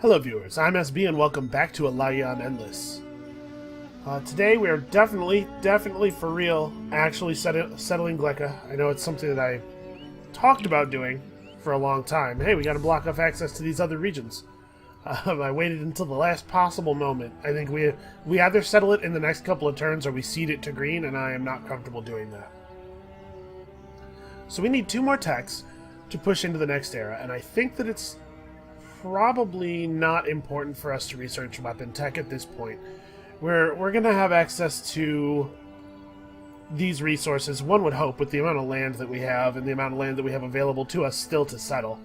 Hello viewers, I'm SB and welcome back to Allayi on Endless. Today we are definitely for real actually settling Gleka. I know it's something that I talked about doing for a long time. Hey, we gotta block off access to these other regions. I waited until the last possible moment. I think we either settle it in the next couple of turns or we cede it to green, and I am not comfortable doing that. So we need 2 more techs to push into the next era, and I think that it's probably not important for us to research weapon tech at this point. We're gonna have access to these resources, one would hope, with the amount of land that we have and the amount of land that we have available to us still to settle.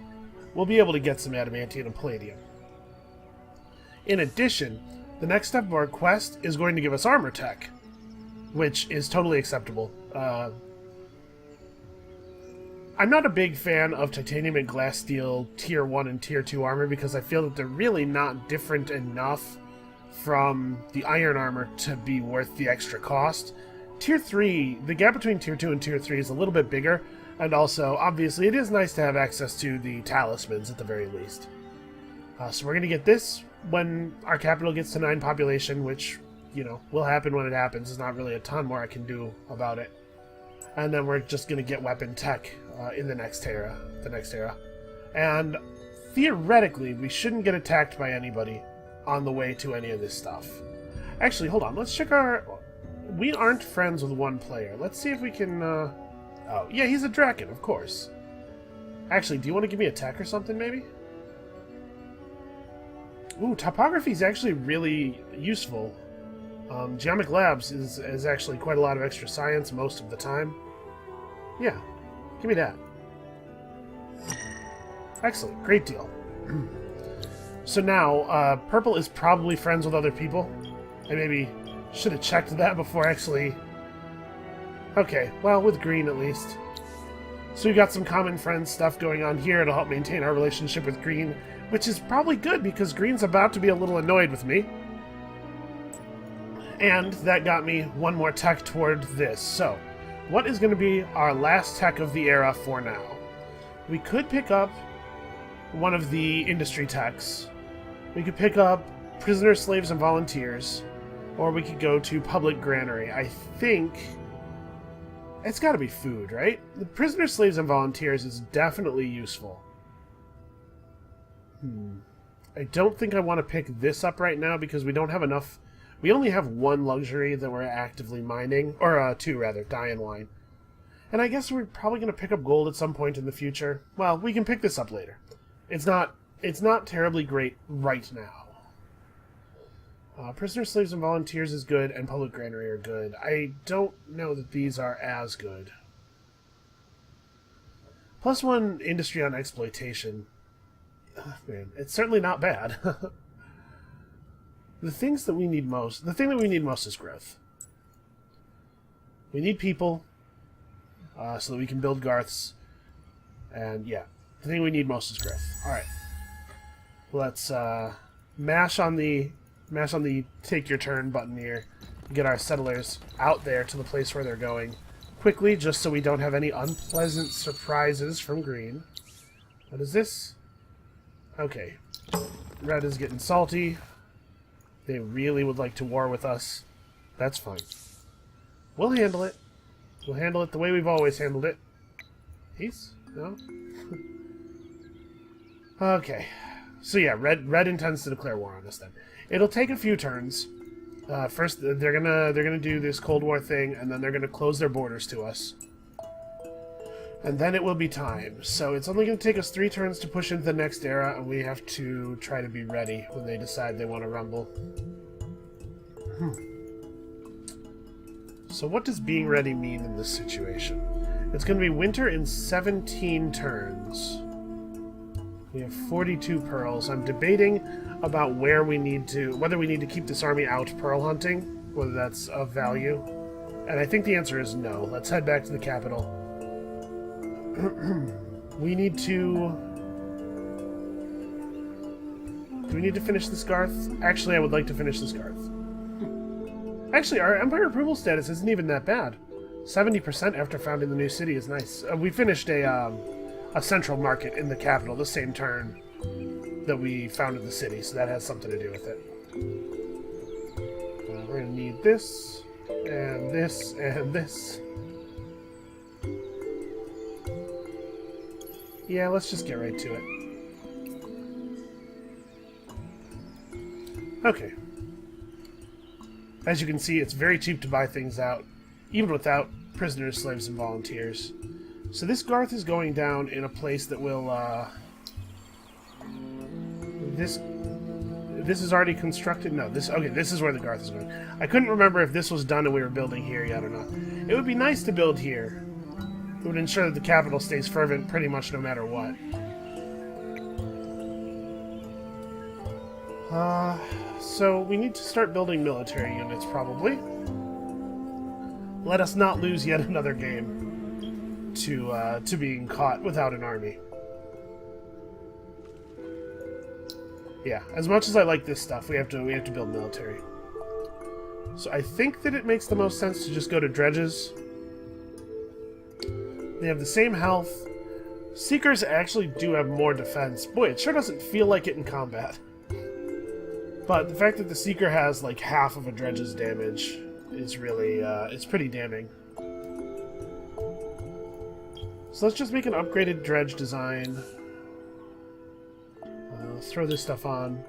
We'll be able to get some adamantium and palladium. In addition, the next step of our quest is going to give us armor tech, which is totally acceptable. I'm not a big fan of titanium and glass steel tier 1 and tier 2 armor because I feel that they're really not different enough from the iron armor to be worth the extra cost. Tier 3, the gap between tier 2 and tier 3 is a little bit bigger, and also, obviously, it is nice to have access to the talismans at the very least. So we're going to get this when our capital gets to 9 population, which, you know, will happen when it happens. There's not really a ton more I can do about it. And then we're just going to get weapon tech in the next era. And theoretically, we shouldn't get attacked by anybody on the way to any of this stuff. Actually, hold on. Let's check our... We aren't friends with one player. Let's see if we can... Oh, yeah, he's a Draken, of course. Actually, do you want to give me a tech or something, maybe? Ooh, topography is actually really useful. Geomic Labs is actually quite a lot of extra science most of the time. Yeah, give me that. Excellent, great deal. So now, Purple is probably friends with other people. I maybe should have checked that before actually... Okay, well, with Green at least. So we've got some common friends stuff going on here to help maintain our relationship with Green, which is probably good because Green's about to be a little annoyed with me. And that got me one more tech toward this. So, what is going to be our last tech of the era for now? We could pick up one of the industry techs. We could pick up prisoners, slaves, and volunteers. Or we could go to public granary. I think it's got to be food, right? The prisoners, slaves, and volunteers is definitely useful. I don't think I want to pick this up right now because we don't have enough... We only have 1 luxury that we're actively mining, or 2 rather, dye and wine. And I guess we're probably going to pick up gold at some point in the future. Well, we can pick this up later. It's not terribly great right now. Prisoners, slaves, and volunteers is good, and public granary are good. I don't know that these are as good. +1 industry on exploitation. Man, it's certainly not bad. The thing that we need most is growth. We need people, so that we can build garths. And yeah, the thing we need most is growth. Alright. Let's mash on the take your turn button here. Get our settlers out there to the place where they're going quickly, just so we don't have any unpleasant surprises from Green. What is this? Okay. Red is getting salty. They really would like to war with us. That's fine. We'll handle it. We'll handle it the way we've always handled it. Peace? No? Okay. So yeah, Red intends to declare war on us then. It'll take a few turns. First, they're gonna do this Cold War thing, and then they're gonna close their borders to us. And then it will be time. So it's only going to take us 3 turns to push into the next era, and we have to try to be ready when they decide they want to rumble. So what does being ready mean in this situation? It's going to be winter in 17 turns. We have 42 pearls. I'm debating about whether we need to keep this army out pearl hunting, whether that's of value. And I think the answer is no. Let's head back to the capital. We need to... Do we need to finish this Garth? Actually, I would like to finish this Garth. Actually, our Empire approval status isn't even that bad. 70% after founding the new city is nice. We finished a central market in the capital the same turn. that we found in the city, so that has something to do with it. We're going to need this, and this, and this. Yeah, let's just get right to it. Okay. As you can see, it's very cheap to buy things out, even without prisoners, slaves, and volunteers. So this garth is going down in a place that will, This is already constructed? No, okay, this is where the garth is going. I couldn't remember if this was done and we were building here yet or not. It would be nice to build here. It would ensure that the capital stays fervent pretty much no matter what. So we need to start building military units, probably. Let us not lose yet another game to being caught without an army. Yeah, as much as I like this stuff, we have to build military. So I think that it makes the most sense to just go to dredges. They have the same health. Seekers actually do have more defense. Boy, it sure doesn't feel like it in combat. But the fact that the Seeker has like half of a dredge's damage is really, it's pretty damning. So let's just make an upgraded dredge design. Let's throw this stuff on.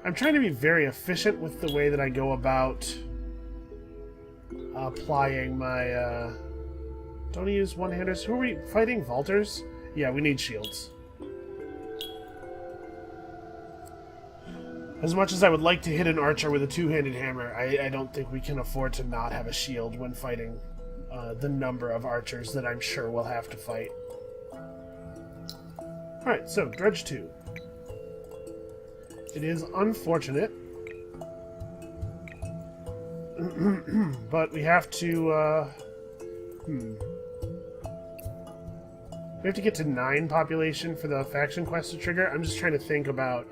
I'm trying to be very efficient with the way that I go about applying my, don't use one-handers. Who are we fighting? Vaulters? Yeah, we need shields. As much as I would like to hit an archer with a two-handed hammer, I don't think we can afford to not have a shield when fighting the number of archers that I'm sure we'll have to fight. Alright, so, Dredge 2. It is unfortunate, but we have to, we have to get to 9 population for the faction quest to trigger. I'm just trying to think about,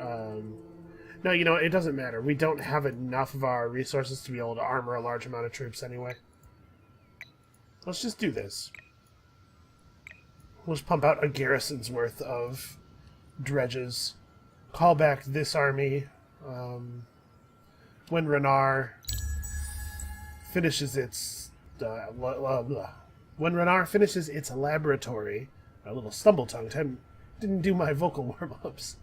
no, you know, it doesn't matter. We don't have enough of our resources to be able to armor a large amount of troops anyway. Let's just do this. We'll just pump out a garrison's worth of dredges. Call back this army. When Renard finishes its... when Renard finishes its laboratory... A little stumble-tongued. Didn't do my vocal warm-ups.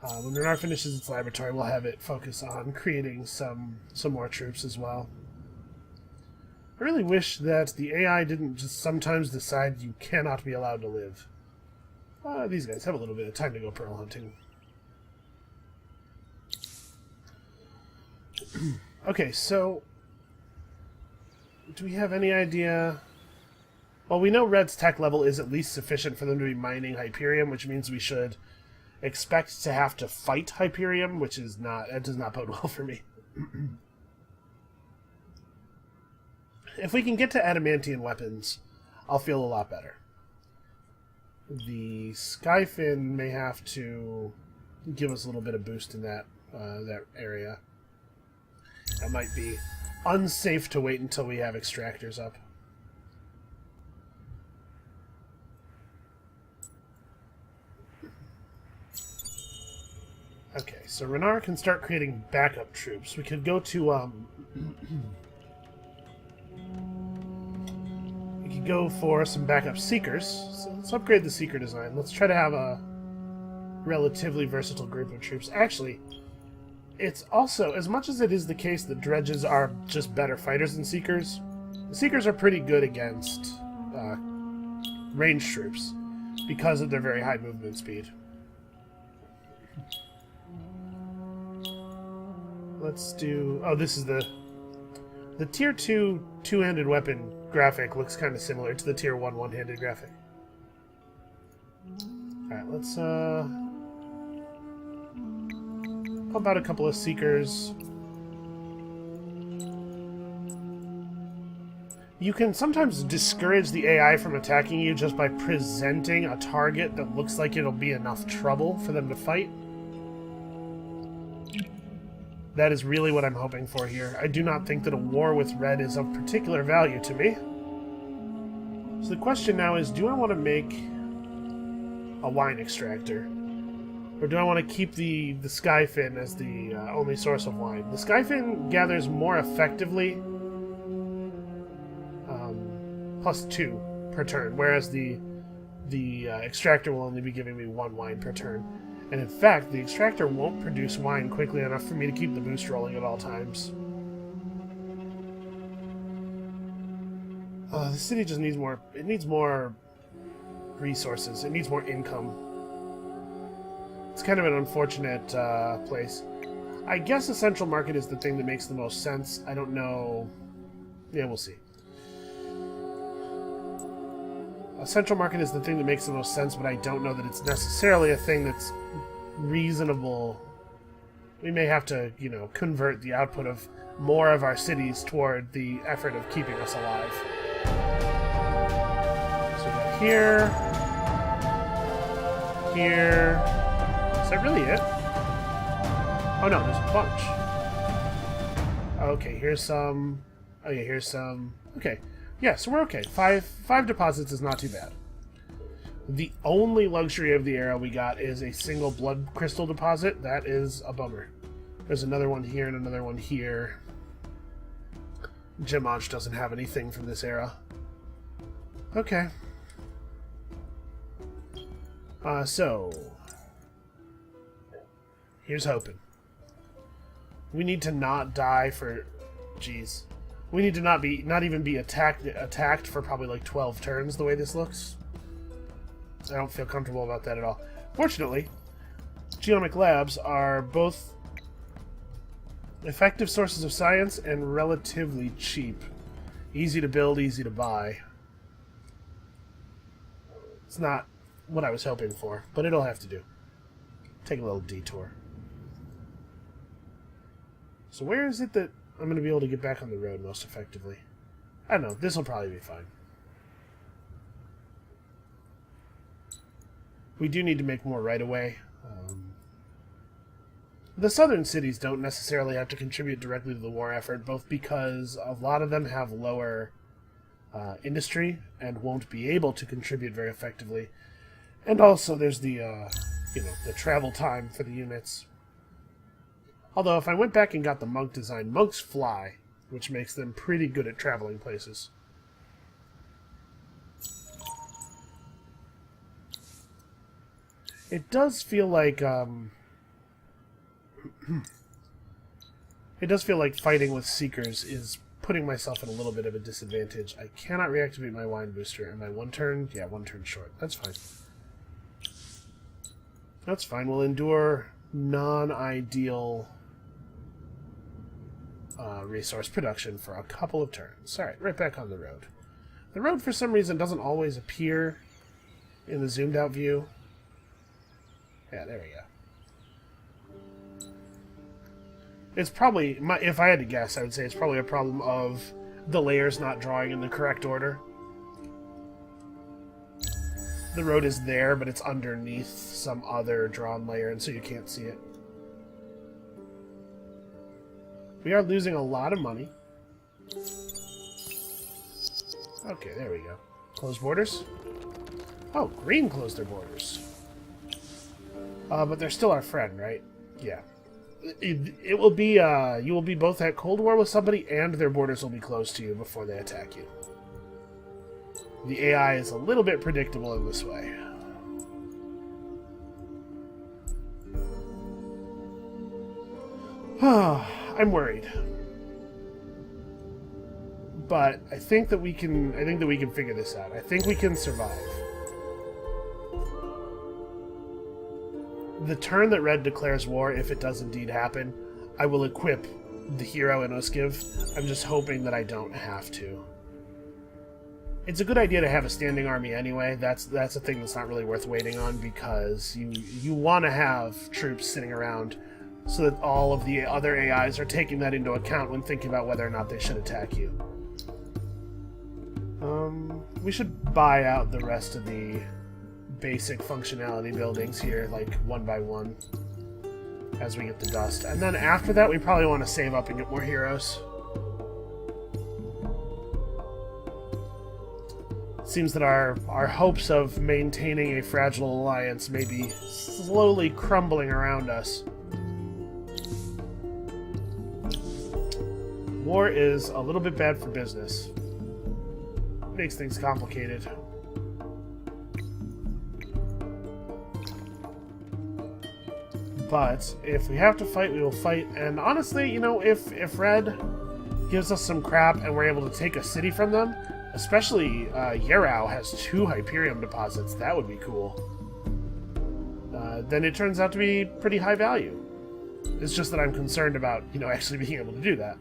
When Renard finishes its laboratory, we'll have it focus on creating some more troops as well. I really wish that the AI didn't just sometimes decide you cannot be allowed to live. These guys have a little bit of time to go pearl hunting. Okay, so... do we have any idea... Well, we know Red's tech level is at least sufficient for them to be mining Hyperium, which means we should expect to have to fight Hyperium, which is not... That does not bode well for me. If we can get to adamantium weapons, I'll feel a lot better. The Skyfin may have to give us a little bit of boost in that that area. That might be unsafe to wait until we have extractors up. Okay, so Renard can start creating backup troops. We could go to go for some backup seekers. So let's upgrade the seeker design. Let's try to have a relatively versatile group of troops. Actually, it's also, as much as it is the case that dredges are just better fighters than seekers, the seekers are pretty good against ranged troops because of their very high movement speed. Let's do... Oh, this is the tier 2 two-handed weapon graphic looks kind of similar to the tier 1 one-handed graphic. Alright, let's pump out a couple of seekers. You can sometimes discourage the AI from attacking you just by presenting a target that looks like it'll be enough trouble for them to fight. That is really what I'm hoping for here. I do not think that a war with Red is of particular value to me. So the question now is, do I want to make a wine extractor? Or do I want to keep the skyfin as the only source of wine? The skyfin gathers more effectively, +2 per turn, whereas the extractor will only be giving me 1 wine per turn. And in fact, the extractor won't produce wine quickly enough for me to keep the boost rolling at all times. The city just needs more... It needs more resources. It needs more income. It's kind of an unfortunate place. I guess a central market is the thing that makes the most sense. I don't know... Yeah, we'll see. A central market is the thing that makes the most sense, but I don't know that it's necessarily a thing that's reasonable. We may have to, you know, convert the output of more of our cities toward the effort of keeping us alive. So we got here. Here. Is that really it? Oh no, there's a bunch. Okay, here's some. Oh yeah, here's some. Okay. Yeah, so we're okay. Five deposits is not too bad. The only luxury of the era we got is a single blood crystal deposit. That is a bummer. There's another one here and another one here. Gemage doesn't have anything from this era. Okay. So... here's hoping. We need to not die for... Jeez. We need to not even be attacked for probably like 12 turns the way this looks. I don't feel comfortable about that at all. Fortunately, genomic labs are both effective sources of science and relatively cheap. Easy to build, easy to buy. It's not what I was hoping for, but it'll have to do. Take a little detour. So where is it that I'm going to be able to get back on the road most effectively? I don't know. This will probably be fine. We do need to make more right away. The southern cities don't necessarily have to contribute directly to the war effort, both because a lot of them have lower industry and won't be able to contribute very effectively. And also there's the, the travel time for the units. Although, if I went back and got the monk design, monks fly, which makes them pretty good at traveling places. It does feel like, it does feel like fighting with Seekers is putting myself at a little bit of a disadvantage. I cannot reactivate my wine booster. Am I 1 turn? Yeah, 1 turn short. That's fine. That's fine. We'll endure non-ideal... resource production for a couple of turns. Alright, right back on the road. The road, for some reason, doesn't always appear in the zoomed out view. Yeah, there we go. It's probably, if I had to guess, I would say it's probably a problem of the layers not drawing in the correct order. The road is there, but it's underneath some other drawn layer, and so you can't see it. We are losing a lot of money. Okay, there we go. Close borders. Oh, green closed their borders. But they're still our friend, right? Yeah. It will be, you will be both at Cold War with somebody, and their borders will be closed to you before they attack you. The AI is a little bit predictable in this way. I'm worried. But I think that we can figure this out. I think we can survive. The turn that Red declares war, if it does indeed happen, I will equip the hero in Uskiv. I'm just hoping that I don't have to. It's a good idea to have a standing army anyway. That's a thing that's not really worth waiting on, because you want to have troops sitting around so that all of the other AIs are taking that into account when thinking about whether or not they should attack you. We should buy out the rest of the basic functionality buildings here, like one by one, as we get the dust. And then after that, we probably want to save up and get more heroes. Seems that our hopes of maintaining a fragile alliance may be slowly crumbling around us. War is a little bit bad for business. Makes things complicated. But if we have to fight, we will fight. And honestly, you know, if Red gives us some crap and we're able to take a city from them, especially Yarrow has 2 Hyperium deposits, that would be cool. Then it turns out to be pretty high value. It's just that I'm concerned about, you know, actually being able to do that.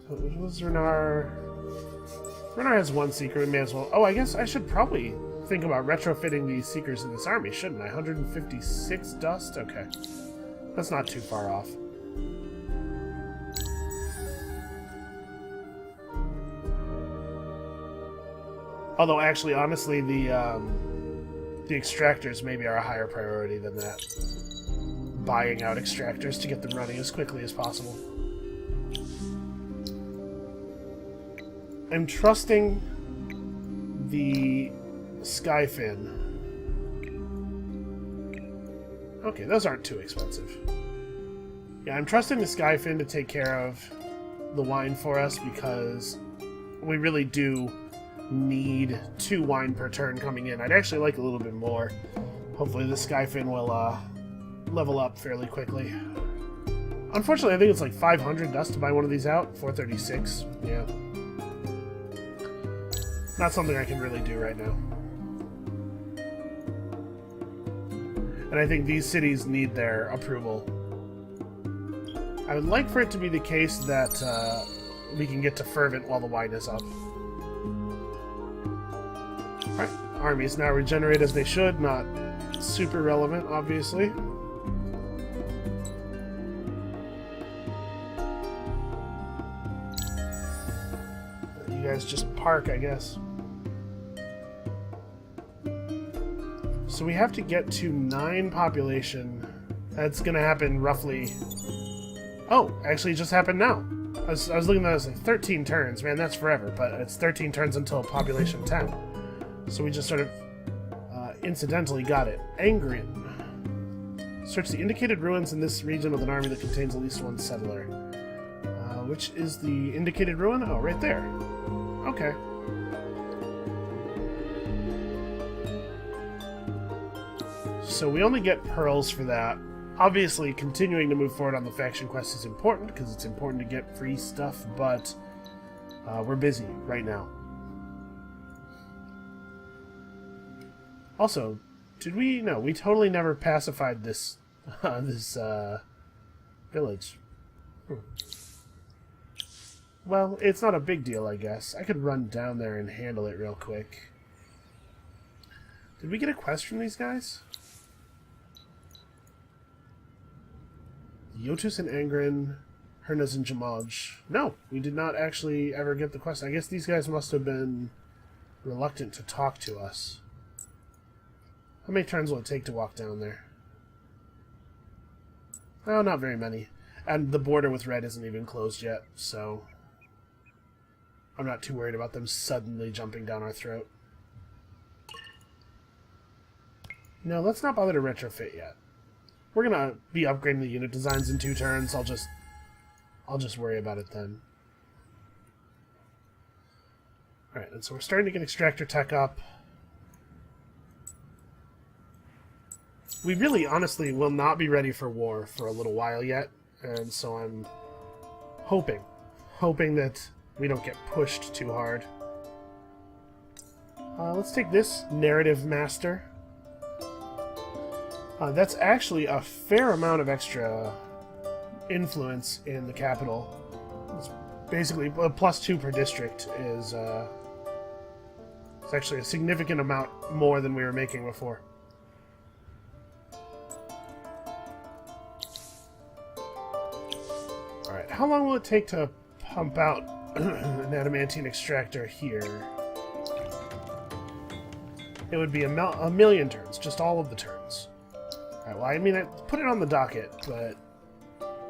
So was Renar? Renar has 1 seeker, we may as well... Oh, I guess I should probably think about retrofitting these seekers in this army, shouldn't I? 156 dust? Okay. That's not too far off. Although, actually, honestly, the extractors maybe are a higher priority than that. Buying out extractors to get them running as quickly as possible. I'm trusting the Skyfin. Okay, those aren't too expensive. Yeah, I'm trusting the Skyfin to take care of the wine for us because we really do need 2 wine per turn coming in. I'd actually like a little bit more. Hopefully the Skyfin will level up fairly quickly. Unfortunately, I think it's like 500 dust to buy one of these out. 436, yeah. Not something I can really do right now. And I think these cities need their approval. I would like for it to be the case that we can get to Fervent while the wine is up. Alright, armies now regenerate as they should, not super relevant, obviously. You guys just park, I guess. So we have to get to 9 population. That's gonna happen roughly... Oh, actually it just happened now. I was looking at it as like 13 turns. Man, that's forever, but it's 13 turns until population 10. So we just sort of incidentally got it. Angrin. Search the indicated ruins in this region with an army that contains at least 1 settler. Which is the indicated ruin? Oh, right there. Okay. So we only get pearls for that. Obviously, continuing to move forward on the faction quest is important, because it's important to get free stuff, but we're busy right now. Also, did we... No, we totally never pacified this this village. Well, it's not a big deal, I guess. I could run down there and handle it real quick. Did we get a quest from these guys? Yotus and Angrin, Hernaz and Jamaj. No, we did not actually ever get the quest. I guess these guys must have been reluctant to talk to us. How many turns will it take to walk down there? Oh, not very many. And the border with Red isn't even closed yet, so I'm not too worried about them suddenly jumping down our throat. No, let's not bother to retrofit yet. We're gonna be upgrading the unit designs in 2 turns. I'll just worry about it then. Alright, and so we're starting to get extractor tech up. We really, honestly, will not be ready for war for a little while yet, and so I'm hoping that we don't get pushed too hard. Let's take this Narrative Master. That's actually a fair amount of extra influence in the capital. It's basically +2 per district is it's actually a significant amount more than we were making before. Alright, how long will it take to pump out an adamantine extractor here? It would be a million turns, just all of the turns. Alright, well, I mean, I put it on the docket, but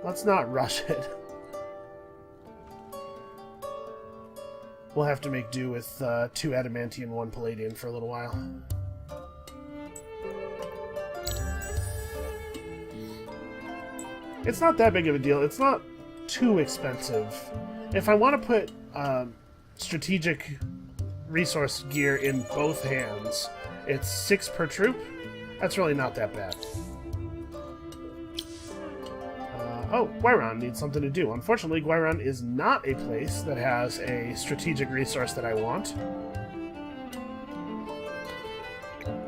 let's not rush it. we'll have to make do with 2 adamantium, 1 palladium for a little while. It's not that big of a deal. It's not too expensive. If I want to put strategic resource gear in both hands, it's 6 per troop. That's really not that bad. Oh, Guiron needs something to do. Unfortunately, Guiron is not a place that has a strategic resource that I want.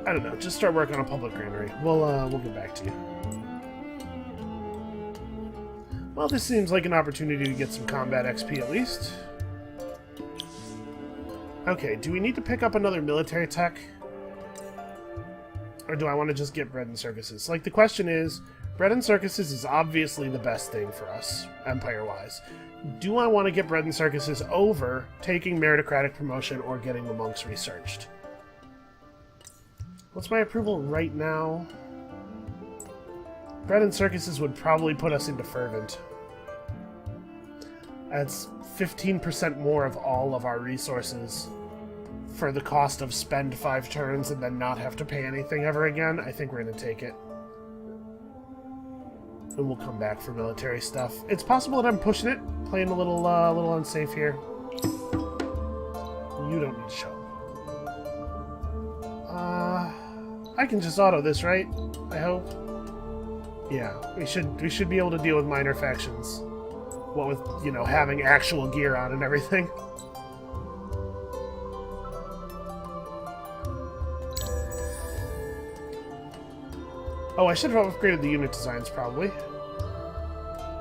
I don't know. Just start working on a public granary. We'll get back to you. Well, this seems like an opportunity to get some combat XP at least. Okay, do we need to pick up another military tech? Or do I want to just get bread and circuses? Like, the question is, bread and circuses is obviously the best thing for us, Empire-wise. Do I want to get bread and circuses over taking meritocratic promotion or getting the monks researched? What's my approval right now? Bread and circuses would probably put us into fervent. That's 15% more of all of our resources for the cost of spend 5 turns and then not have to pay anything ever again. I think we're going to take it. And we'll come back for military stuff. It's possible that I'm pushing it, playing a little unsafe here. You don't need to show up. I can just auto this, right? I hope. Yeah, we should be able to deal with minor factions. What with, you know, having actual gear on and everything. Oh, I should have upgraded the unit designs, probably.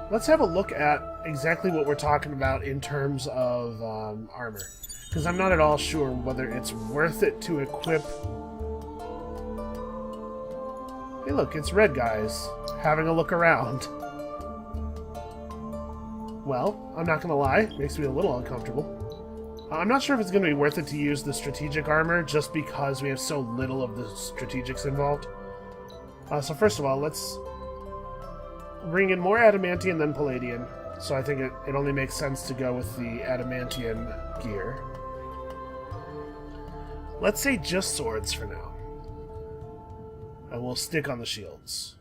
Let's have a look at exactly what we're talking about in terms of armor. Because I'm not at all sure whether it's worth it to equip... Hey look, it's red guys having a look around. Well, I'm not gonna lie, it makes me a little uncomfortable. I'm not sure if it's gonna be worth it to use the strategic armor just because we have so little of the strategics involved. So first of all, let's bring in more adamantium than palladium. So I think it only makes sense to go with the adamantium gear. Let's say just swords for now. And we'll stick on the shields.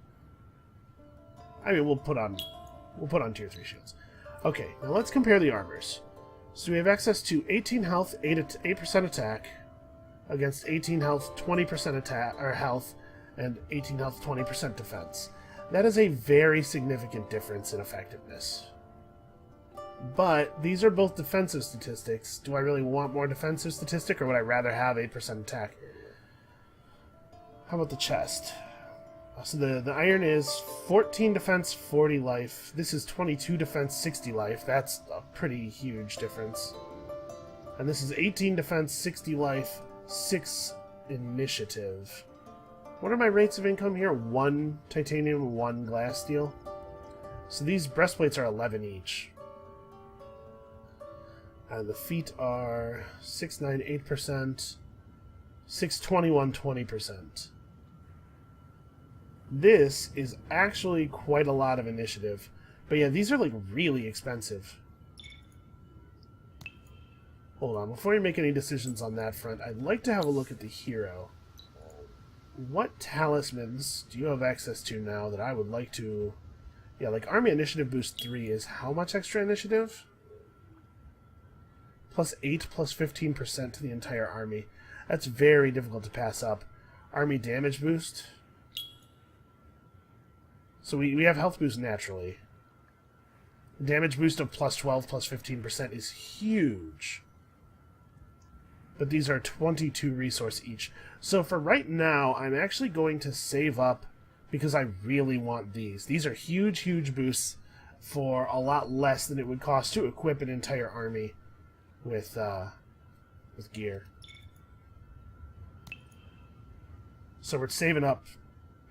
I mean, we'll put on tier 3 shields. Okay, now let's compare the armors. So we have access to 18 health, 8% attack against 18 health, 20% attack or health, and 18 health, 20% defense. That is a very significant difference in effectiveness. But these are both defensive statistics. Do I really want more defensive statistic, or would I rather have 8% attack? How about the chest? So the iron is 14 defense, 40 life. This is 22 defense, 60 life. That's a pretty huge difference. And this is 18 defense, 60 life, 6 initiative. What are my rates of income here? 1 titanium, 1 glass steel. So these breastplates are 11 each. And the feet are 6, 9, 8%, 6, 21, 20%. This is actually quite a lot of initiative. But yeah, these are like really expensive. Hold on, before you make any decisions on that front, I'd like to have a look at the hero. What talismans do you have access to now that I would like to... Yeah, like Army Initiative Boost 3 is how much extra initiative? Plus 8, plus 15% to the entire army. That's very difficult to pass up. Army Damage Boost. So we have health boost naturally. Damage boost of plus 12, plus 15% is huge. But these are 22 resource each. So for right now, I'm actually going to save up because I really want these. These are huge, huge boosts for a lot less than it would cost to equip an entire army with gear. So we're saving up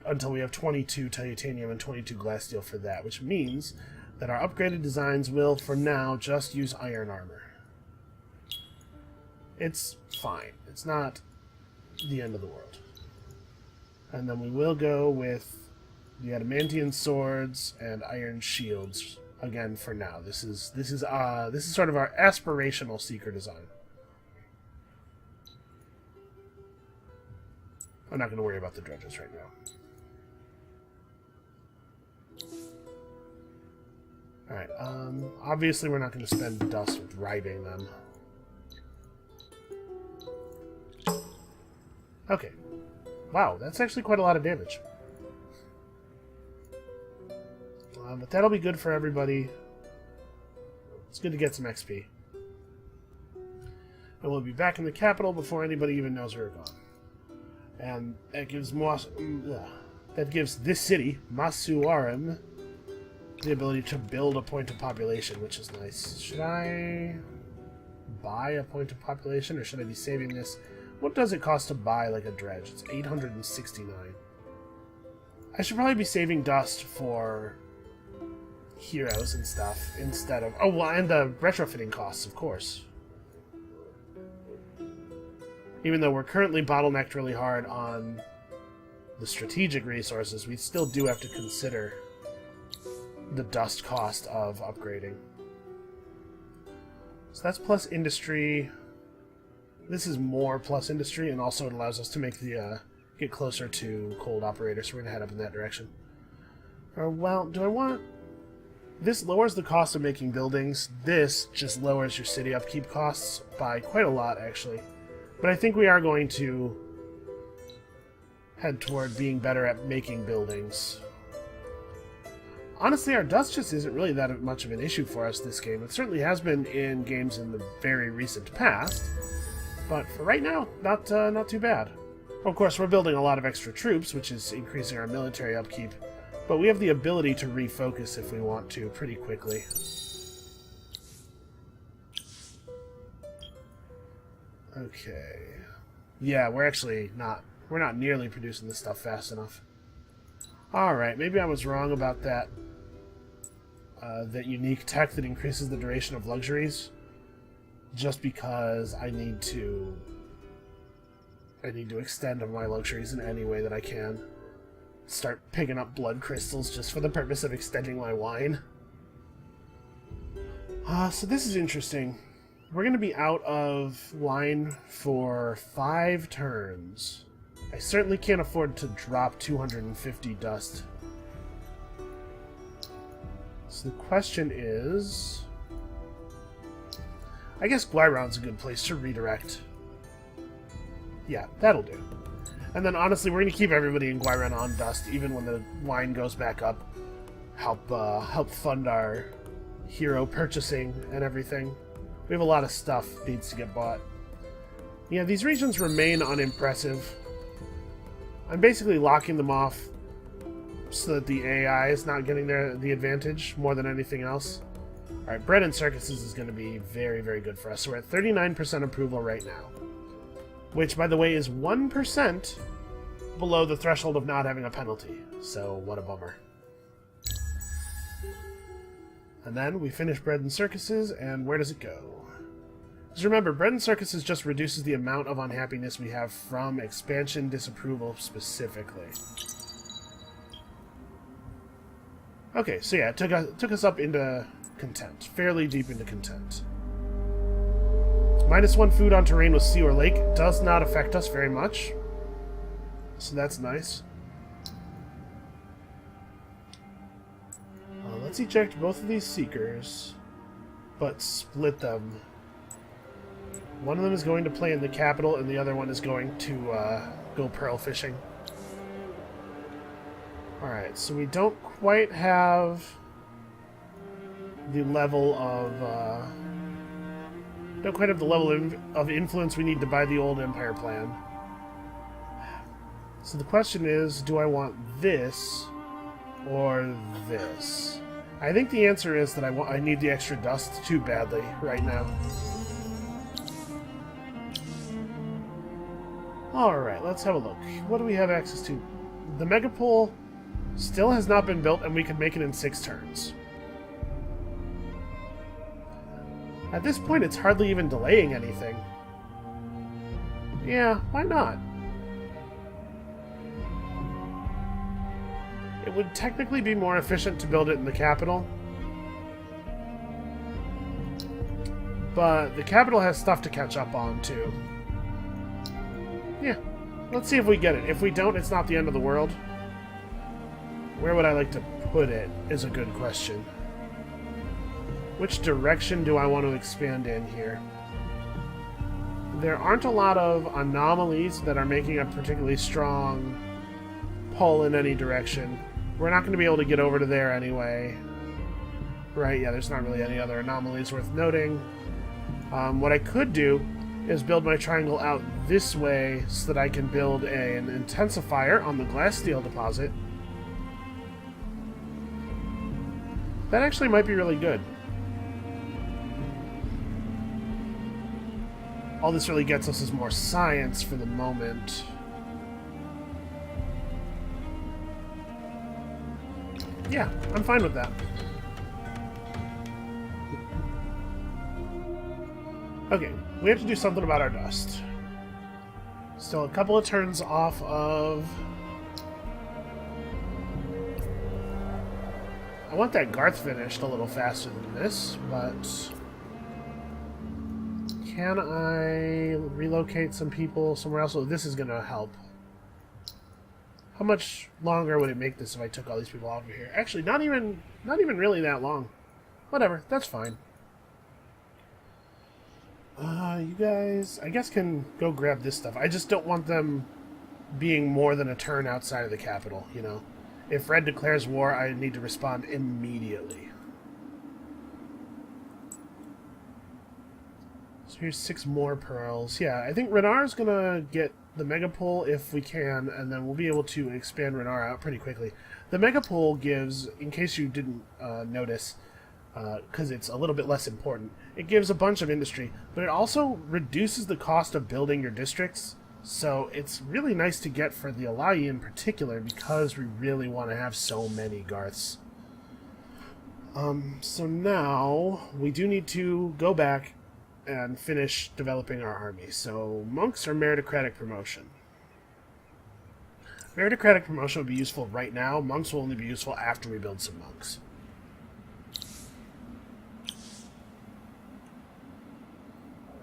until we have 22 titanium and 22 glass steel for that, which means that our upgraded designs will, for now, just use iron armor. It's fine. It's not the end of the world. And then we will go with the adamantium swords and iron shields again for now. This is sort of our aspirational seeker design. I'm not going to worry about the dredges right now. Alright, obviously we're not going to spend dust driving them. Okay. Wow, that's actually quite a lot of damage. But that'll be good for everybody. It's good to get some XP. And we'll be back in the capital before anybody even knows we're gone. And that gives this city, Masuarim, the ability to build a point of population, which is nice. Should I buy a point of population, or should I be saving this? What does it cost to buy, like, a dredge? It's 869. I should probably be saving dust for heroes and stuff instead of... Oh, well, and the retrofitting costs, of course. Even though we're currently bottlenecked really hard on the strategic resources, we still do have to consider the dust cost of upgrading. So that's plus industry. This is more plus industry, and also it allows us to make the get closer to cold operators, so we're going to head up in that direction. Well, do I want... This lowers the cost of making buildings. This just lowers your city upkeep costs by quite a lot, actually. But I think we are going to head toward being better at making buildings. Honestly, our dust just isn't really that much of an issue for us this game. It certainly has been in games in the very recent past, but for right now, not too bad. Of course, we're building a lot of extra troops, which is increasing our military upkeep, but we have the ability to refocus if we want to pretty quickly. Okay. Yeah, we're not nearly producing this stuff fast enough. Alright, maybe I was wrong about that. That unique tech that increases the duration of luxuries. Just because I need to extend my luxuries in any way that I can. Start picking up blood crystals just for the purpose of extending my wine. So this is interesting. We're going to be out of wine for 5 turns. I certainly can't afford to drop 250 dust. So the question is... I guess Guiron's a good place to redirect. Yeah, that'll do. And then honestly, we're going to keep everybody in Guiron on dust, even when the wine goes back up. Help fund our hero purchasing and everything. We have a lot of stuff needs to get bought. Yeah, these regions remain unimpressive. I'm basically locking them off so that the AI is not getting the advantage more than anything else. Alright, bread and circuses is going to be very, very good for us. So we're at 39% approval right now. Which, by the way, is 1% below the threshold of not having a penalty. So, what a bummer. And then we finish bread and circuses, and where does it go? Because remember, bread and circuses just reduces the amount of unhappiness we have from expansion disapproval specifically. Okay, so yeah, it took us up into content. Fairly deep into content. -1 food on terrain with sea or lake does not affect us very much. So that's nice. Let's eject both of these seekers, but split them. One of them is going to play in the capital, and the other one is going to go pearl fishing. Alright, so we don't quite have the level of of influence we need to buy the old Empire plan. So the question is, do I want this or this? I think the answer is that I need the extra dust too badly right now. Alright, let's have a look. What do we have access to? The Megapole still has not been built, and we can make it in 6 turns. At this point, it's hardly even delaying anything. Yeah, why not? It would technically be more efficient to build it in the capital. But the capital has stuff to catch up on, too. Yeah, Let's see if we get it. If we don't, it's not the end of the world. Where would I like to put it is a good question. Which direction do I want to expand in here? There aren't a lot of anomalies that are making a particularly strong pull in any direction. We're not going to be able to get over to there anyway. Right, yeah, there's not really any other anomalies worth noting. What I could do is build my triangle out this way so that I can build an intensifier on the glass steel deposit. That actually might be really good. All this really gets us is more science for the moment. Yeah, I'm fine with that. Okay, we have to do something about our dust. Still a couple of turns off of... I want that Garth finished a little faster than this, but... Can I relocate some people somewhere else? Oh, this is going to help. How much longer would it make this if I took all these people over here? Actually, not even really that long. Whatever, that's fine. You guys, I guess, can go grab this stuff. I just don't want them being more than a turn outside of the capital, you know? If Red declares war, I need to respond immediately. So here's 6 more pearls. Yeah, I think Renar's gonna get the Mega Pull if we can, and then we'll be able to expand Renar out pretty quickly. The Mega Pull gives, in case you didn't notice, because it's a little bit less important, it gives a bunch of industry, but it also reduces the cost of building your districts, so it's really nice to get for the Allayi in particular, because we really want to have so many Garths. So now, we do need to go back and finish developing our army. So, monks or meritocratic promotion? Meritocratic promotion would be useful right now. Monks will only be useful after we build some monks.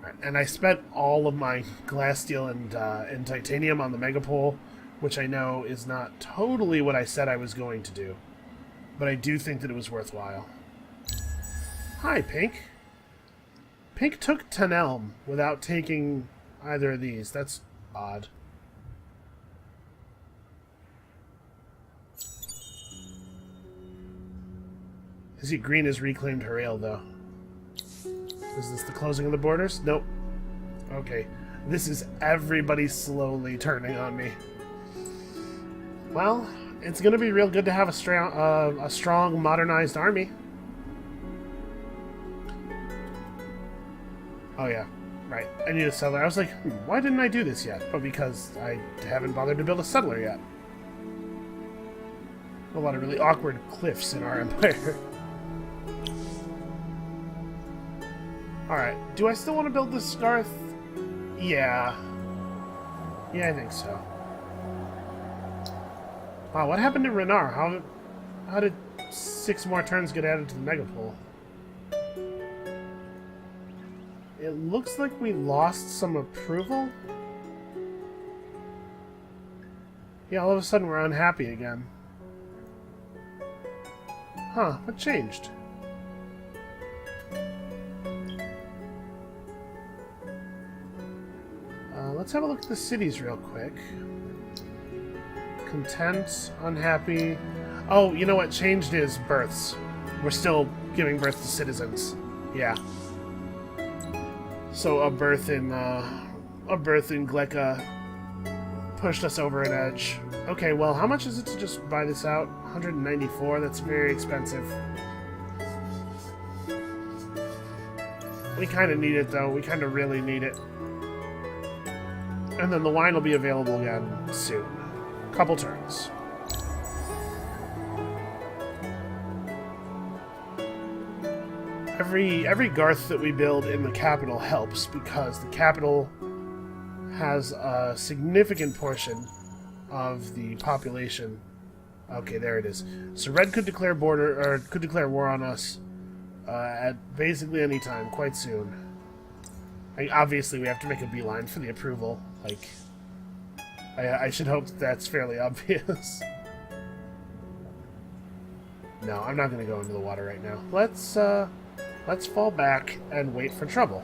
Right, and I spent all of my glass, steel, and titanium on the Megapole, which I know is not totally what I said I was going to do. But I do think that it was worthwhile. Hi, Pink. Pink took Tenelm without taking either of these. That's odd. Is he green as reclaimed Harail, though? Is this the closing of the borders? Nope. Okay. This is everybody slowly turning on me. Well, it's going to be real good to have a strong, modernized army. Oh yeah, right. I need a settler. I was like, why didn't I do this yet? Oh, because I haven't bothered to build a settler yet. A lot of really awkward cliffs in our empire. Alright, do I still want to build this Garth? Yeah. Yeah, I think so. Wow, what happened to Renar? How did 6 more turns get added to the Megapole? It looks like we lost some approval. Yeah, all of a sudden we're unhappy again. Huh, what changed? Let's have a look at the cities real quick. Content, unhappy. Oh, you know what changed is births. We're still giving birth to citizens. Yeah. So a birth in Gleka pushed us over an edge. Okay, well, how much is it to just buy this out? 194. That's very expensive. We kind of need it, though. We kind of really need it. And then the wine will be available again soon. Couple turns. Every Garth that we build in the capital helps, because the capital has a significant portion of the population. Okay, there it is. So Red could declare war on us at basically any time, quite soon. I mean, obviously, we have to make a beeline for the approval. Like, I should hope that that's fairly obvious. No, I'm not going to go into the water right now. Let's fall back and wait for trouble.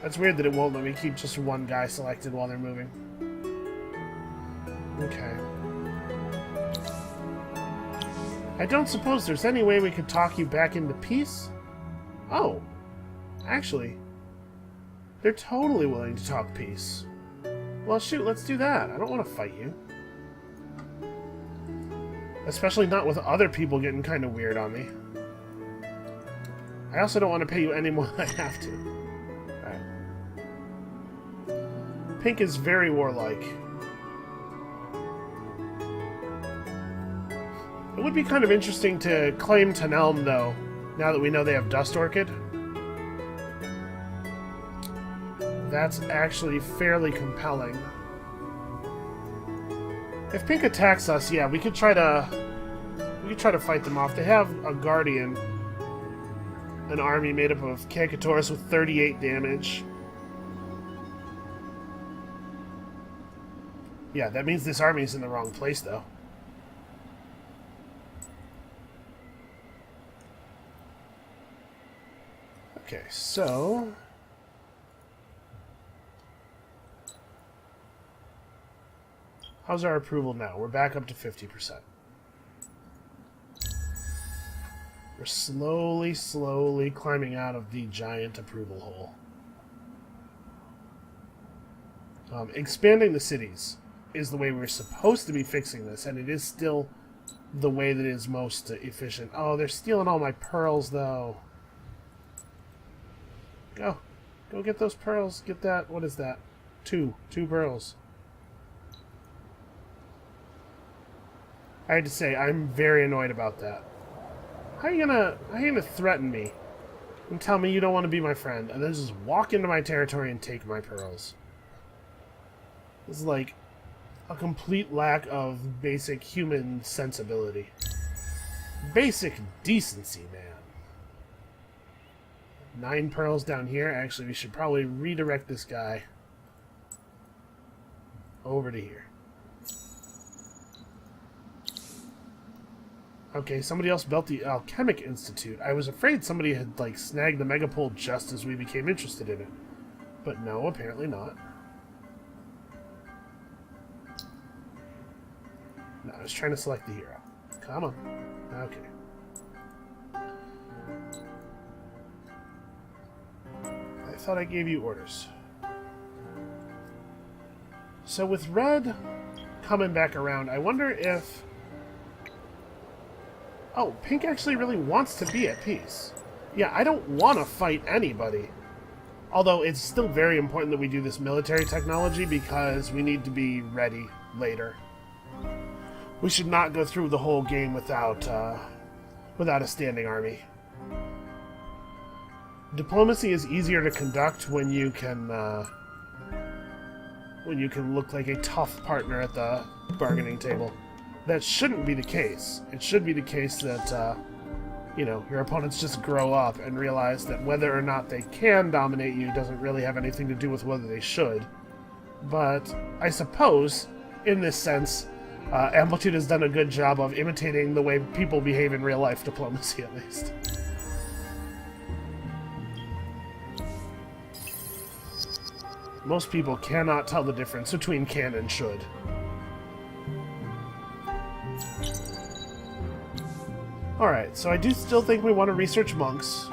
That's weird that it won't let me keep just one guy selected while they're moving. Okay. I don't suppose there's any way we could talk you back into peace? Oh. Actually, they're totally willing to talk peace. Well, shoot, let's do that. I don't want to fight you. Especially not with other people getting kind of weird on me. I also don't want to pay you any more than I have to. Alright. Pink is very warlike. It would be kind of interesting to claim Tenelm, though, now that we know they have Dust Orchid. That's actually fairly compelling. If Pink attacks us, yeah, we could try to fight them off. They have a Guardian, an army made up of Cacatoris with 38 damage. Yeah, that means this army's in the wrong place, though. Okay, so... how's our approval now? We're back up to 50%. We're slowly climbing out of the giant approval hole. Expanding the cities is the way we're supposed to be fixing this, and it is still the way that is most efficient. Oh, they're stealing all my pearls, though. Go get those pearls. Get that. What is that? Two pearls. I had to say, I'm very annoyed about that. How are you gonna threaten me and tell me you don't want to be my friend, and then just walk into my territory and take my pearls? This is like a complete lack of basic human sensibility. Basic decency, man. 9 pearls down here. Actually, we should probably redirect this guy over to here. Okay, somebody else built the Alchemic Institute. I was afraid somebody had, like, snagged the Megapole just as we became interested in it. But no, apparently not. No, I was trying to select the hero. Come on. Okay. I thought I gave you orders. So with Red coming back around, I wonder if... oh, Pink actually really wants to be at peace. Yeah, I don't want to fight anybody. Although it's still very important that we do this military technology because we need to be ready later. We should not go through the whole game without a standing army. Diplomacy is easier to conduct when you can look like a tough partner at the bargaining table. That shouldn't be the case. It should be the case that, you know, your opponents just grow up and realize that whether or not they can dominate you doesn't really have anything to do with whether they should. But I suppose, in this sense, Amplitude has done a good job of imitating the way people behave in real life diplomacy, at least. Most people cannot tell the difference between can and should. Alright, so I do still think we want to research monks,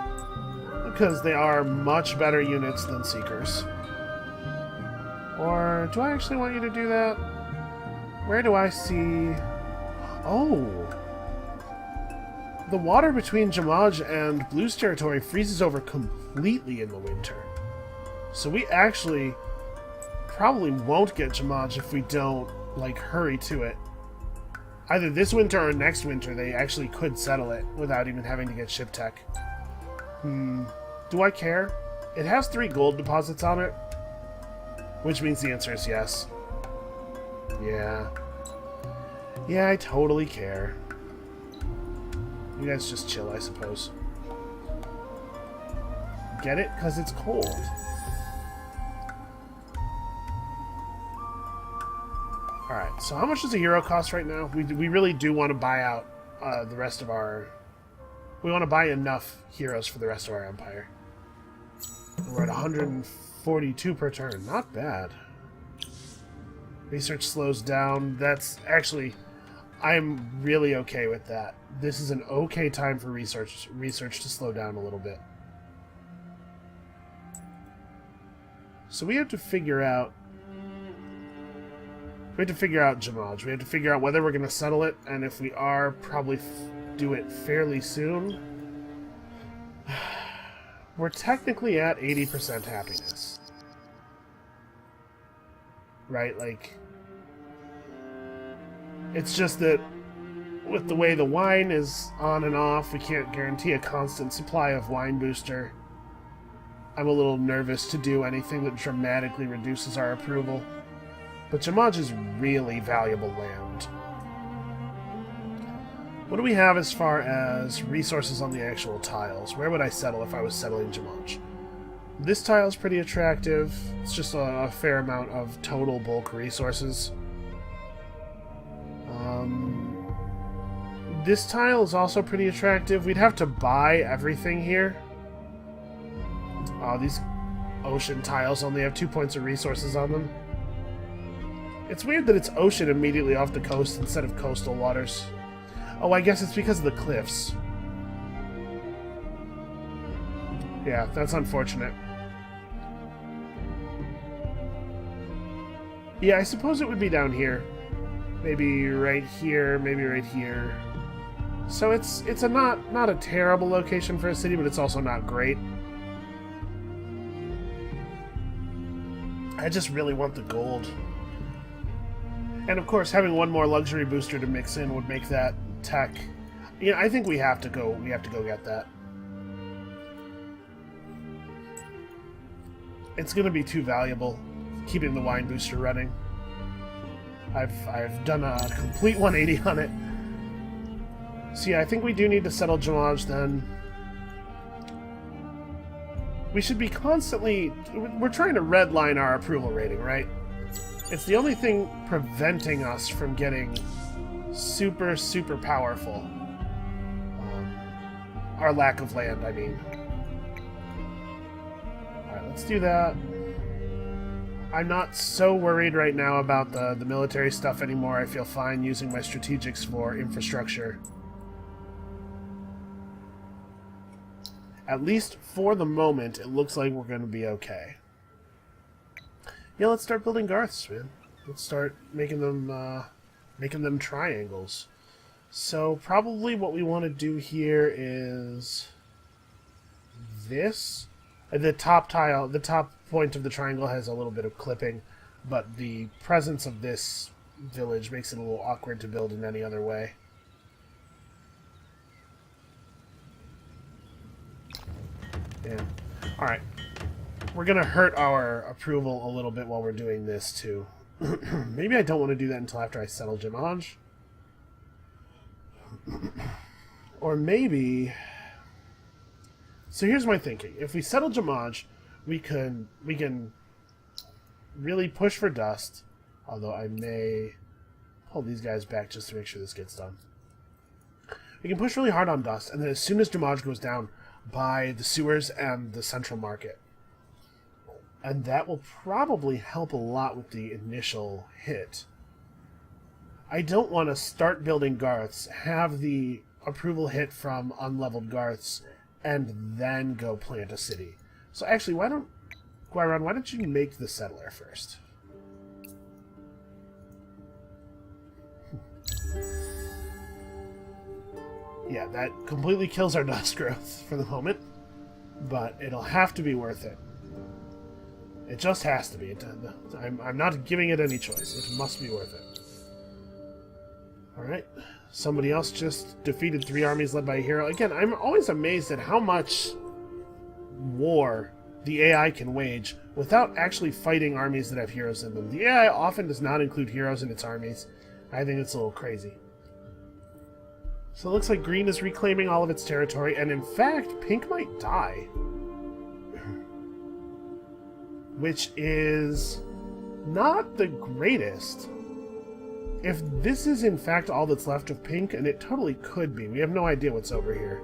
because they are much better units than seekers. Or do I actually want you to do that? Where do I see... oh! The water between Jamaj and Blue's territory freezes over completely in the winter. So we actually probably won't get Jamaj if we don't, like, hurry to it. Either this winter or next winter, they actually could settle it without even having to get ship tech. Do I care? It has 3 gold deposits on it, which means the answer is yes. Yeah. Yeah, I totally care. You guys just chill, I suppose. Get it? Because it's cold. Alright, so how much does a hero cost right now? We really do want to buy out the rest of our... We want to buy enough heroes for the rest of our empire. We're at 142 per turn. Not bad. Research slows down. That's actually... I'm really okay with that. This is an okay time for research to slow down a little bit. So we have to figure out... Jamaj. We have to figure out whether we're going to settle it, and if we are, probably do it fairly soon. We're technically at 80% happiness. Right? Like... It's just that with the way the wine is on and off, we can't guarantee a constant supply of wine booster. I'm a little nervous to do anything that dramatically reduces our approval. But Jamaj is really valuable land. What do we have as far as resources on the actual tiles? Where would I settle if I was settling Jamaj? This tile is pretty attractive. It's just a fair amount of total bulk resources. This tile is also pretty attractive. We'd have to buy everything here. These ocean tiles only have 2 points of resources on them. It's weird that it's ocean immediately off the coast instead of coastal waters. Oh, I guess it's because of the cliffs. Yeah, that's unfortunate. Yeah, I suppose it would be down here. Maybe right here, maybe right here. So it's a not a terrible location for a city, but it's also not great. I just really want the gold. And of course, having one more luxury booster to mix in would make that tech. Yeah, I think we have to go get that. It's going to be too valuable keeping the wine booster running. I've done a complete 180 on it. So yeah, I think we do need to settle Jamaj then. We should be constantly... We're trying to redline our approval rating, right? It's the only thing preventing us from getting super, super powerful. Our lack of land, I mean. Alright, let's do that. I'm not so worried right now about the military stuff anymore. I feel fine using my strategics for infrastructure. At least for the moment, it looks like we're going to be okay. Yeah, let's start building Garths, man. Let's start making them triangles. So probably what we want to do here is this. The top tile, the top point of the triangle has a little bit of clipping, but the presence of this village makes it a little awkward to build in any other way. Yeah. Alright. We're going to hurt our approval a little bit while we're doing this, too. Maybe I don't want to do that until after I settle Jamaj. Or maybe... So here's my thinking. If we settle Jamaj, we can really push for dust. Although I may pull these guys back just to make sure this gets done. We can push really hard on dust, and then as soon as Jamaj goes down, buy the sewers and the central market. And that will probably help a lot with the initial hit. I don't want to start building Garths, have the approval hit from unleveled Garths, and then go plant a city. So actually, Guiron, why don't you make the settler first? Yeah, that completely kills our dust growth for the moment, but it'll have to be worth it. It just has to be. I'm not giving it any choice. It must be worth it. Alright. Somebody else just defeated 3 armies led by a hero. Again, I'm always amazed at how much war the AI can wage without actually fighting armies that have heroes in them. The AI often does not include heroes in its armies. I think it's a little crazy. So it looks like green is reclaiming all of its territory, and in fact, pink might die. Which is not the greatest. if this is in fact all that's left of pink, and it totally could be, we have no idea what's over here,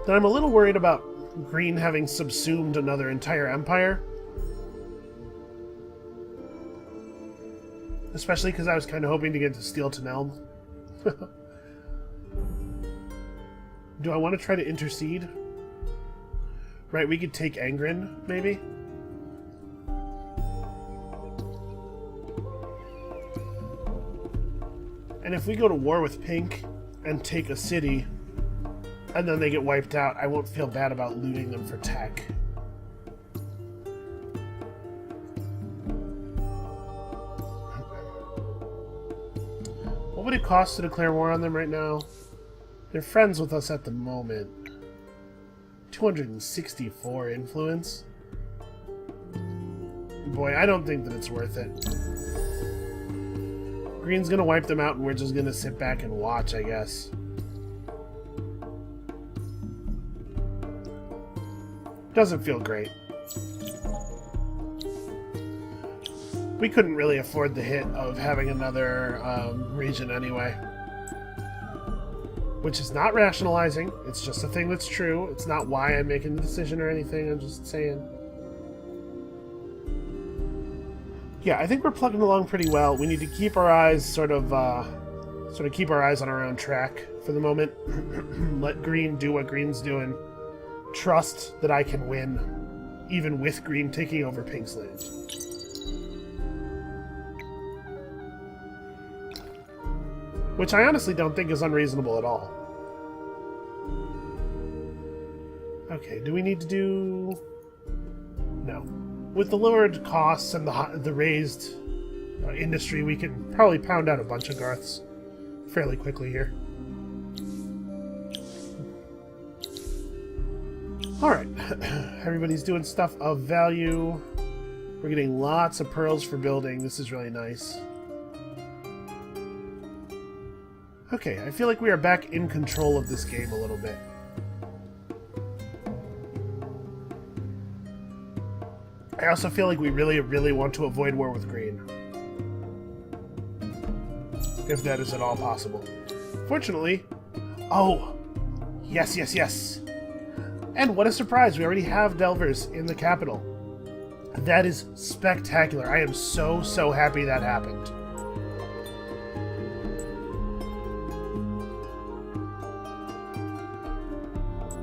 then I'm a little worried about green having subsumed another entire empire. Especially because I was kind of hoping to get to Steel to Nelm. Do I want to try to intercede? Right, we could take Angren, maybe? And if we go to war with Pink and take a city, and then they get wiped out, I won't feel bad about looting them for tech. What would it cost to declare war on them right now? They're friends with us at the moment. 264 influence? Boy, I don't think that it's worth it. Green's gonna wipe them out and we're just gonna sit back and watch, I guess. Doesn't feel great. We couldn't really afford the hit of having another region anyway. Which is not rationalizing, it's just a thing that's true. It's not why I'm making the decision or anything, I'm just saying. Yeah, I think we're plugging along pretty well. We need to keep our eyes sort of keep our eyes on our own track for the moment. Let Green do what Green's doing. Trust that I can win, even with Green taking over Pink's land. Which I honestly don't think is unreasonable at all. Okay, do we need to do... No. With the lowered costs and the raised industry, we can probably pound out a bunch of Garths fairly quickly here. Alright, everybody's doing stuff of value. We're getting lots of pearls for building. This is really nice. Okay, I feel like we are back in control of this game a little bit. I also feel like we really, really want to avoid war with Green. If that is at all possible. Fortunately... Oh! Yes, yes, yes! And what a surprise! We already have Delvers in the capital. That is spectacular. I am so, so happy that happened.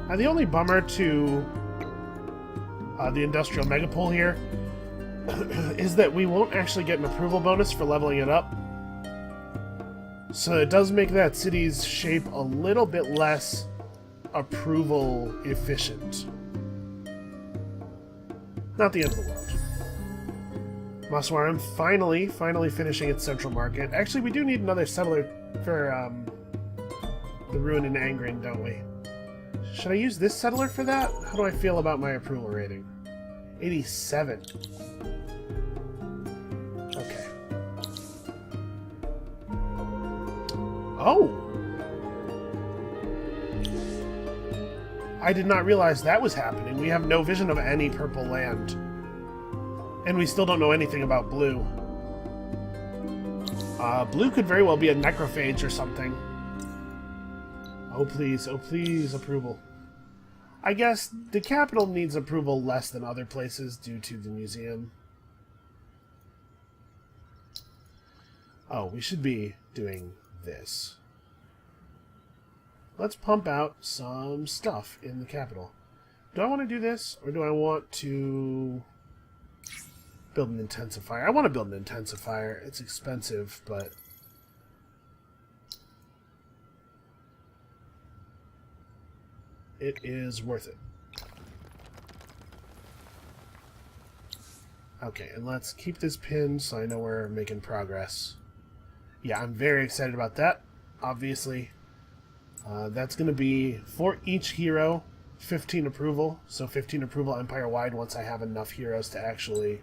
Now, the only bummer to the industrial megapole here is that we won't actually get an approval bonus for leveling it up. So it does make that city's shape a little bit less approval efficient. Not the end of the world. Maswaram finally finishing its central market. Actually, we do need another settler for the ruin in Angren, don't we? Should I use this settler for that? How do I feel about my approval rating? 87. Okay. Oh! I did not realize that was happening. We have no vision of any purple land. And we still don't know anything about blue. Blue could very well be a necrophage or something. Oh please, approval. I guess the capital needs approval less than other places due to the museum. Oh, we should be doing this. Let's pump out some stuff in the capital. Do I want to do this, or do I want to build an intensifier? I want to build an intensifier. It's expensive, but... it is worth it. Okay, and let's keep this pinned so I know we're making progress. Yeah, I'm very excited about that, obviously. That's going to be, for each hero, 15 approval. So 15 approval empire-wide once I have enough heroes to actually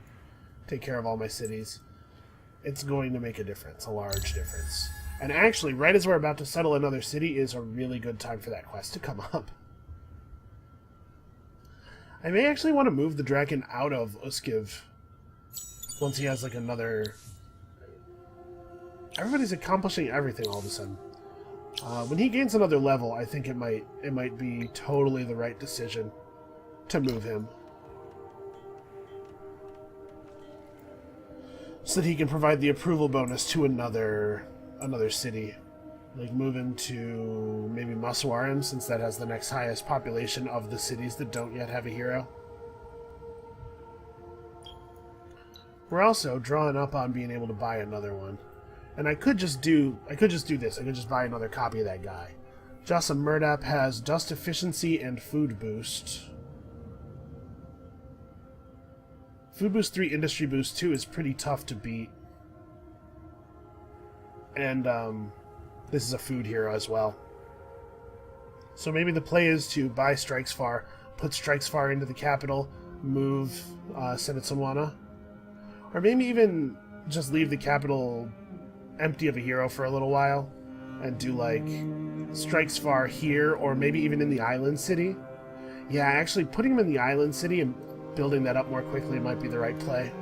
take care of all my cities. It's going to make a difference, a large difference. And actually, right as we're about to settle another city is a really good time for that quest to come up. I may actually want to move the dragon out of Uskiv once he has like another Everybody's accomplishing everything all of a sudden. When he gains another level, I think it might be totally the right decision to move him, so that he can provide the approval bonus to another city. Like move him to maybe Masuarim, since that has the next highest population of the cities that don't yet have a hero. We're also drawing up on being able to buy another one. And I could just do this. I could just buy another copy of that guy. Jasa Murdap has dust efficiency and food boost. Food boost 3, industry boost 2 is pretty tough to beat. And this is a food hero as well. So maybe the play is to buy Strikes Far, put Strikes Far into the capital, move Senetsunwana. Or maybe even just leave the capital empty of a hero for a little while and do like Strikes Far here, or maybe even in the island city. Yeah, actually putting him in the island city and building that up more quickly might be the right play.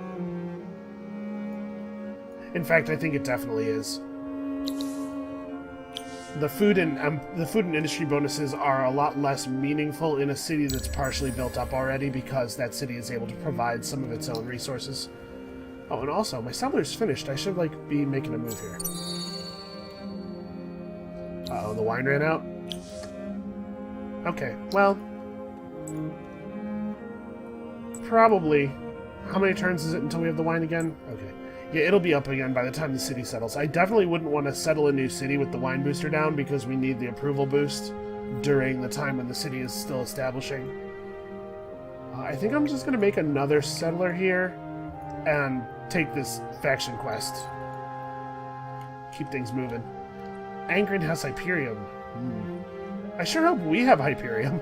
In fact, I think it definitely is. The food and industry bonuses are a lot less meaningful in a city that's partially built up already, because that city is able to provide some of its own resources. Oh, and also, my settler's finished. I should, like, be making a move here. Uh-oh, the wine ran out? Okay, well... probably... How many turns is it until we have the wine again? Okay. Yeah, it'll be up again by the time the city settles. I definitely wouldn't want to settle a new city with the wine booster down, because we need the approval boost during the time when the city is still establishing. I think I'm just going to make another settler here and take this faction quest. Keep things moving. Angrin has Hyperium. I sure hope we have Hyperium.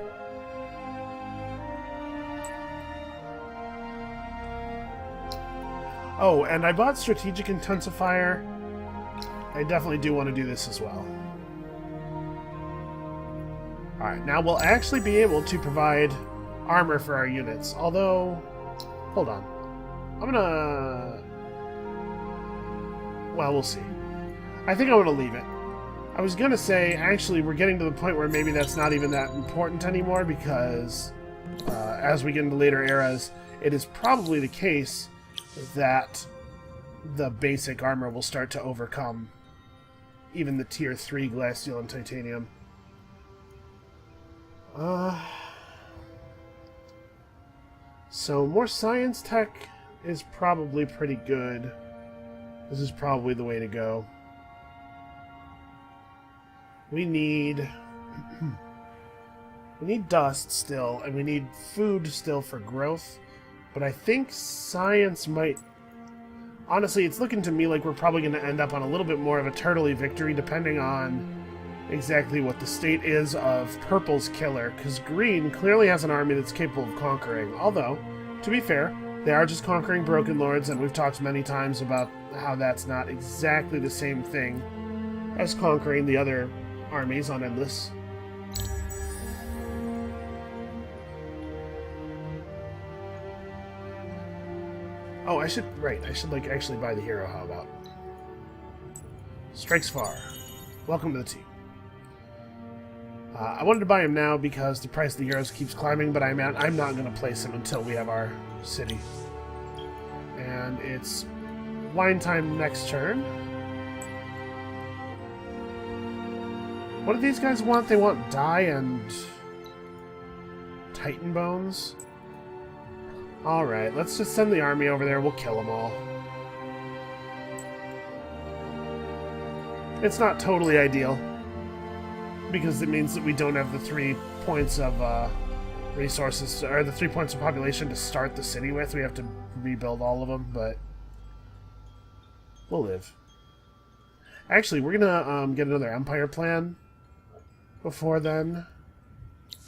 Oh, and I bought Strategic Intensifier. I definitely do want to do this as well. Alright, now we'll actually be able to provide armor for our units. Although, hold on. I'm gonna... well, we'll see. I think I'm gonna leave it. I was gonna say, actually, we're getting to the point where maybe that's not even that important anymore, because as we get into later eras, it is probably the case that the basic armor will start to overcome even the tier 3 glass, steel, and titanium. So more science tech is probably pretty good. This is probably the way to go. We need dust still, and we need food still for growth. But I think science might... honestly, it's looking to me like we're probably going to end up on a little bit more of a turtley victory, depending on exactly what the state is of Purple's killer, because Green clearly has an army that's capable of conquering. Although, to be fair, they are just conquering Broken Lords, and we've talked many times about how that's not exactly the same thing as conquering the other armies on Endless. Oh, I should like actually buy the hero, how about? Strikes Far. Welcome to the team. I wanted to buy him now because the price of the heroes keeps climbing, but I'm not going to place him until we have our city. And it's wine time next turn. What do these guys want? They want dye and Titan bones. Alright, let's just send the army over there. We'll kill them all. It's not totally ideal, because it means that we don't have the 3 points of resources, or the 3 points of population to start the city with. We have to rebuild all of them, but we'll live. Actually, we're gonna get another empire plan before then.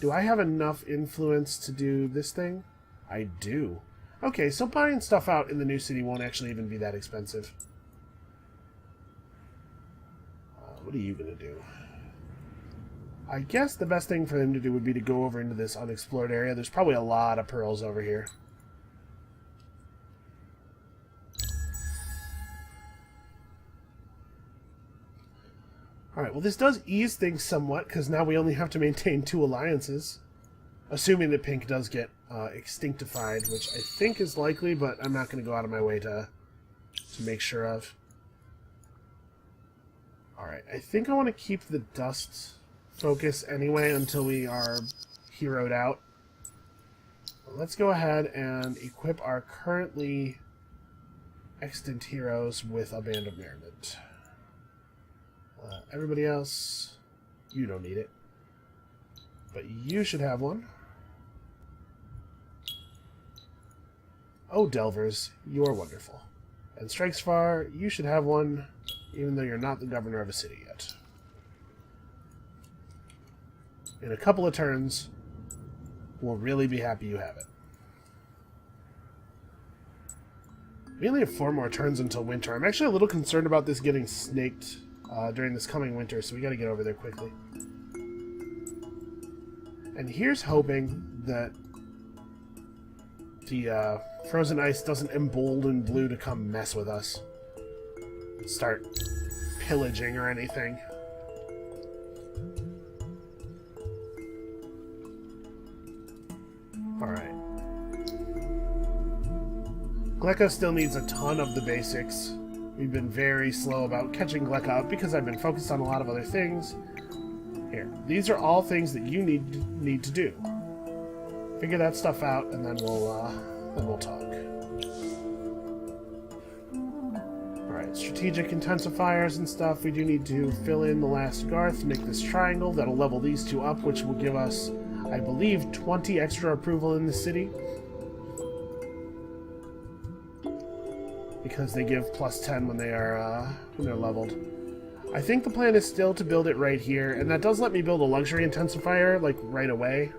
Do I have enough influence to do this thing? I do. Okay, so buying stuff out in the new city won't actually even be that expensive. What are you gonna do? I guess the best thing for them to do would be to go over into this unexplored area. There's probably a lot of pearls over here. Alright, well this does ease things somewhat, because now we only have to maintain 2 alliances. Assuming that Pink does get extinctified, which I think is likely, but I'm not going to go out of my way to make sure of. Alright, I think I want to keep the dust focus anyway until we are heroed out. Let's go ahead and equip our currently extant heroes with a Band of Merriment. Everybody else, you don't need it. But you should have one. Oh, Delvers, you are wonderful. And Strikes Far, you should have one, even though you're not the governor of a city yet. In a couple of turns, we'll really be happy you have it. We only have 4 more turns until winter. I'm actually a little concerned about this getting snaked during this coming winter, so we gotta get over there quickly. And here's hoping that the frozen ice doesn't embolden Blue to come mess with us. Start pillaging or anything. Alright. Gleka still needs a ton of the basics. We've been very slow about catching Gleka up because I've been focused on a lot of other things. Here, these are all things that you need to do. Figure that stuff out, and then we'll talk. Alright, strategic intensifiers and stuff. We do need to fill in the last Garth, make this triangle. That'll level these 2 up, which will give us, I believe, 20 extra approval in the city. Because they give plus 10 when they're leveled. I think the plan is still to build it right here, and that does let me build a luxury intensifier, like, right away.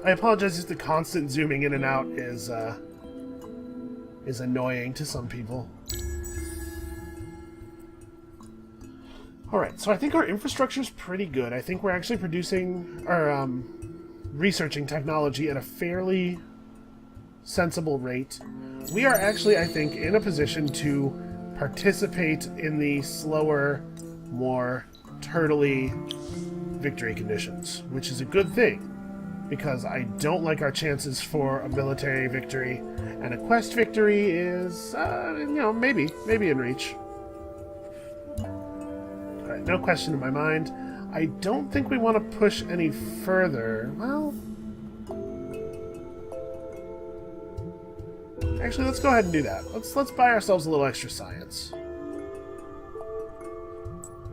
I apologize if the constant zooming in and out is annoying to some people. Alright, so I think our infrastructure is pretty good. I think we're actually producing, or researching technology at a fairly sensible rate. We are actually, I think, in a position to participate in the slower, more turtley victory conditions, which is a good thing, because I don't like our chances for a military victory, and a quest victory is, maybe in reach. Alright, no question in my mind. I don't think we want to push any further. Well, actually, let's go ahead and do that. Let's buy ourselves a little extra science.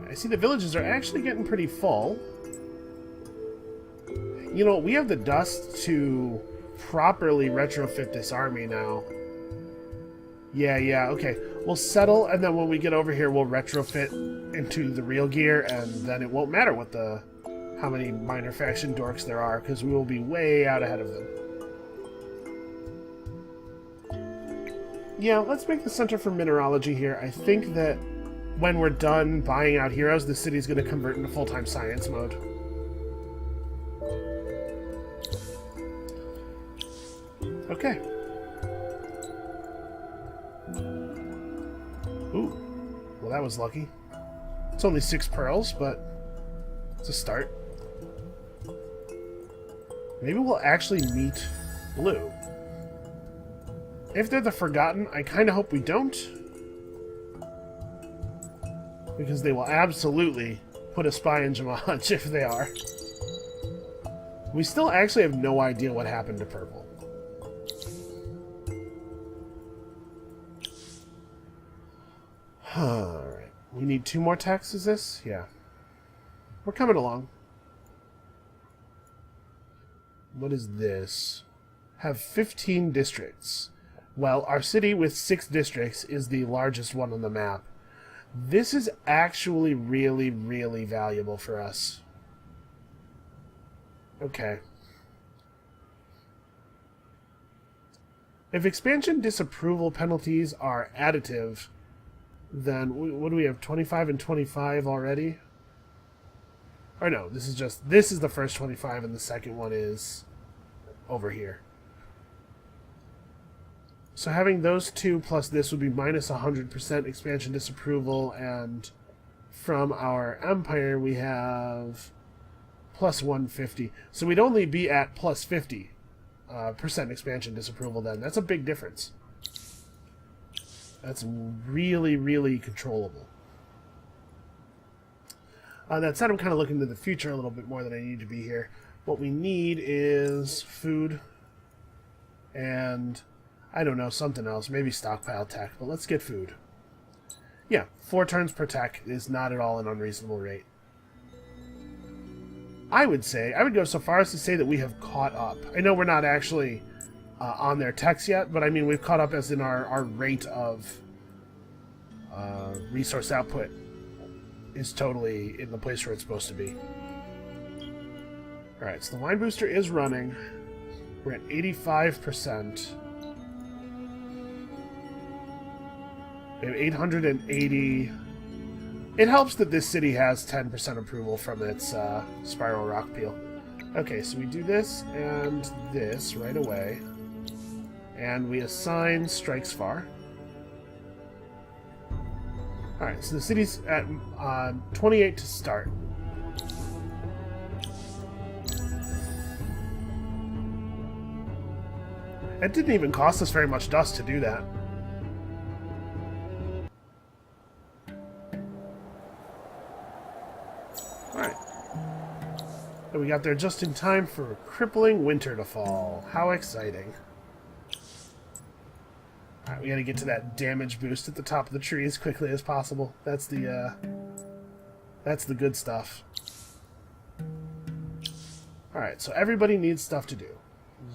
I see the villages are actually getting pretty full. You know, we have the dust to properly retrofit this army now. Yeah, okay. We'll settle, and then when we get over here, we'll retrofit into the real gear, and then it won't matter how many minor faction dorks there are, because we will be way out ahead of them. Yeah, let's make the Center for Mineralogy here. I think that when we're done buying out heroes, the city's going to convert into full-time science mode. Okay. Ooh. Well, that was lucky. It's only 6 pearls, but it's a start. Maybe we'll actually meet Blue. If they're the Forgotten, I kind of hope we don't. Because they will absolutely put a spy in Jamaj if they are. We still actually have no idea what happened to Purple. Alright. We need 2 more techs, is this? Yeah. We're coming along. What is this? Have 15 districts. Well, our city with 6 districts is the largest one on the map. This is actually really, really valuable for us. Okay. If expansion disapproval penalties are additive, then what do we have? 25 and 25 already? Or no, this is the first 25 and the second one is over here. So having those two plus this would be minus 100% expansion disapproval, and from our empire we have plus 150. So we'd only be at plus 50% expansion disapproval then. That's a big difference. That's really, really controllable. That said, I'm kind of looking to the future a little bit more than I need to be here. What we need is food and, I don't know, something else. Maybe stockpile tech, but let's get food. Yeah, 4 turns per tech is not at all an unreasonable rate. I would go so far as to say that we have caught up. I know we're not actually on their techs yet, but I mean we've caught up as in our rate of resource output is totally in the place where it's supposed to be. Alright, so the wine booster is running. We're at 85%. We have 880. It helps that this city has 10% approval from its spiral rock peel. Okay, so we do this and this right away. And we assign strikes far. Alright, so the city's at 28 to start. It didn't even cost us very much dust to do that. Alright. And we got there just in time for a crippling winter to fall. How exciting. Alright, we gotta get to that damage boost at the top of the tree as quickly as possible. That's the good stuff. Alright, so everybody needs stuff to do.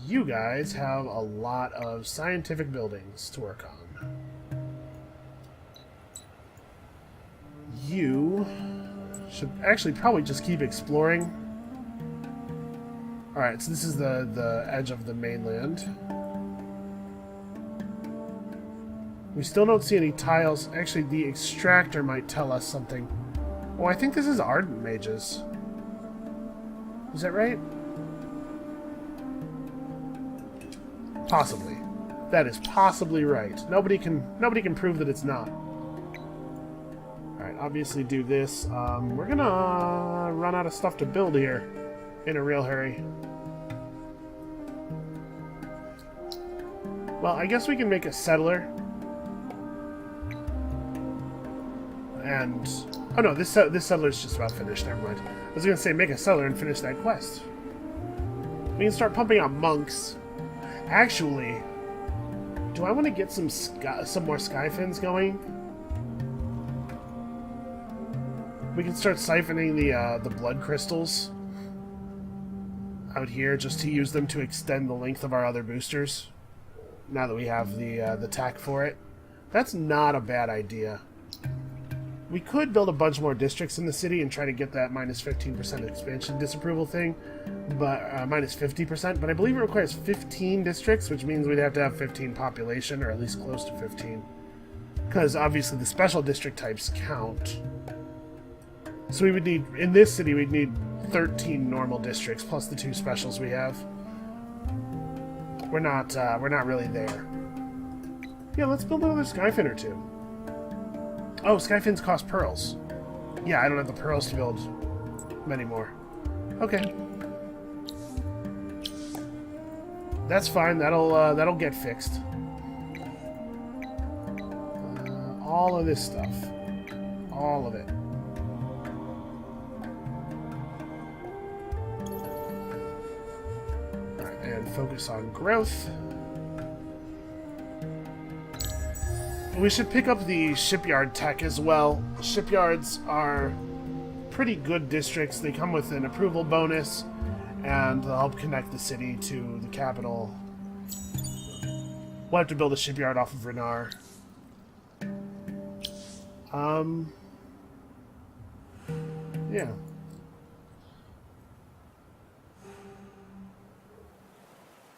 You guys have a lot of scientific buildings to work on. You should actually probably just keep exploring. Alright, so this is the edge of the mainland. We still don't see any tiles. Actually, the extractor might tell us something. Oh, I think this is Ardent Mages. Is that right? Possibly. That is possibly right. Nobody can prove that it's not. Alright, obviously do this. We're gonna run out of stuff to build here in a real hurry. Well, I guess we can make a settler. And... oh no, this settler's just about finished, never mind. I was gonna say make a settler and finish that quest. We can start pumping out monks. Actually, do I want to get some more skyfins going? We can start siphoning the blood crystals out here just to use them to extend the length of our other boosters. Now that we have the tack for it, that's not a bad idea. We could build a bunch more districts in the city and try to get that minus 15% expansion disapproval thing, but minus 50%. But I believe it requires 15 districts, which means we'd have to have 15 population, or at least close to 15, because obviously the special district types count. So we would need, in this city, we'd need 13 normal districts plus the 2 specials we have. We're not really there. Yeah, let's build another Skyfin or 2. Oh, Skyfins cost pearls. Yeah, I don't have the pearls to build many more. Okay. That's fine. That'll get fixed. All of this stuff. All of it. Alright, and focus on growth. We should pick up the shipyard tech as well. Shipyards are pretty good districts. They come with an approval bonus, and they'll help connect the city to the capital. We'll have to build a shipyard off of Renar. Yeah.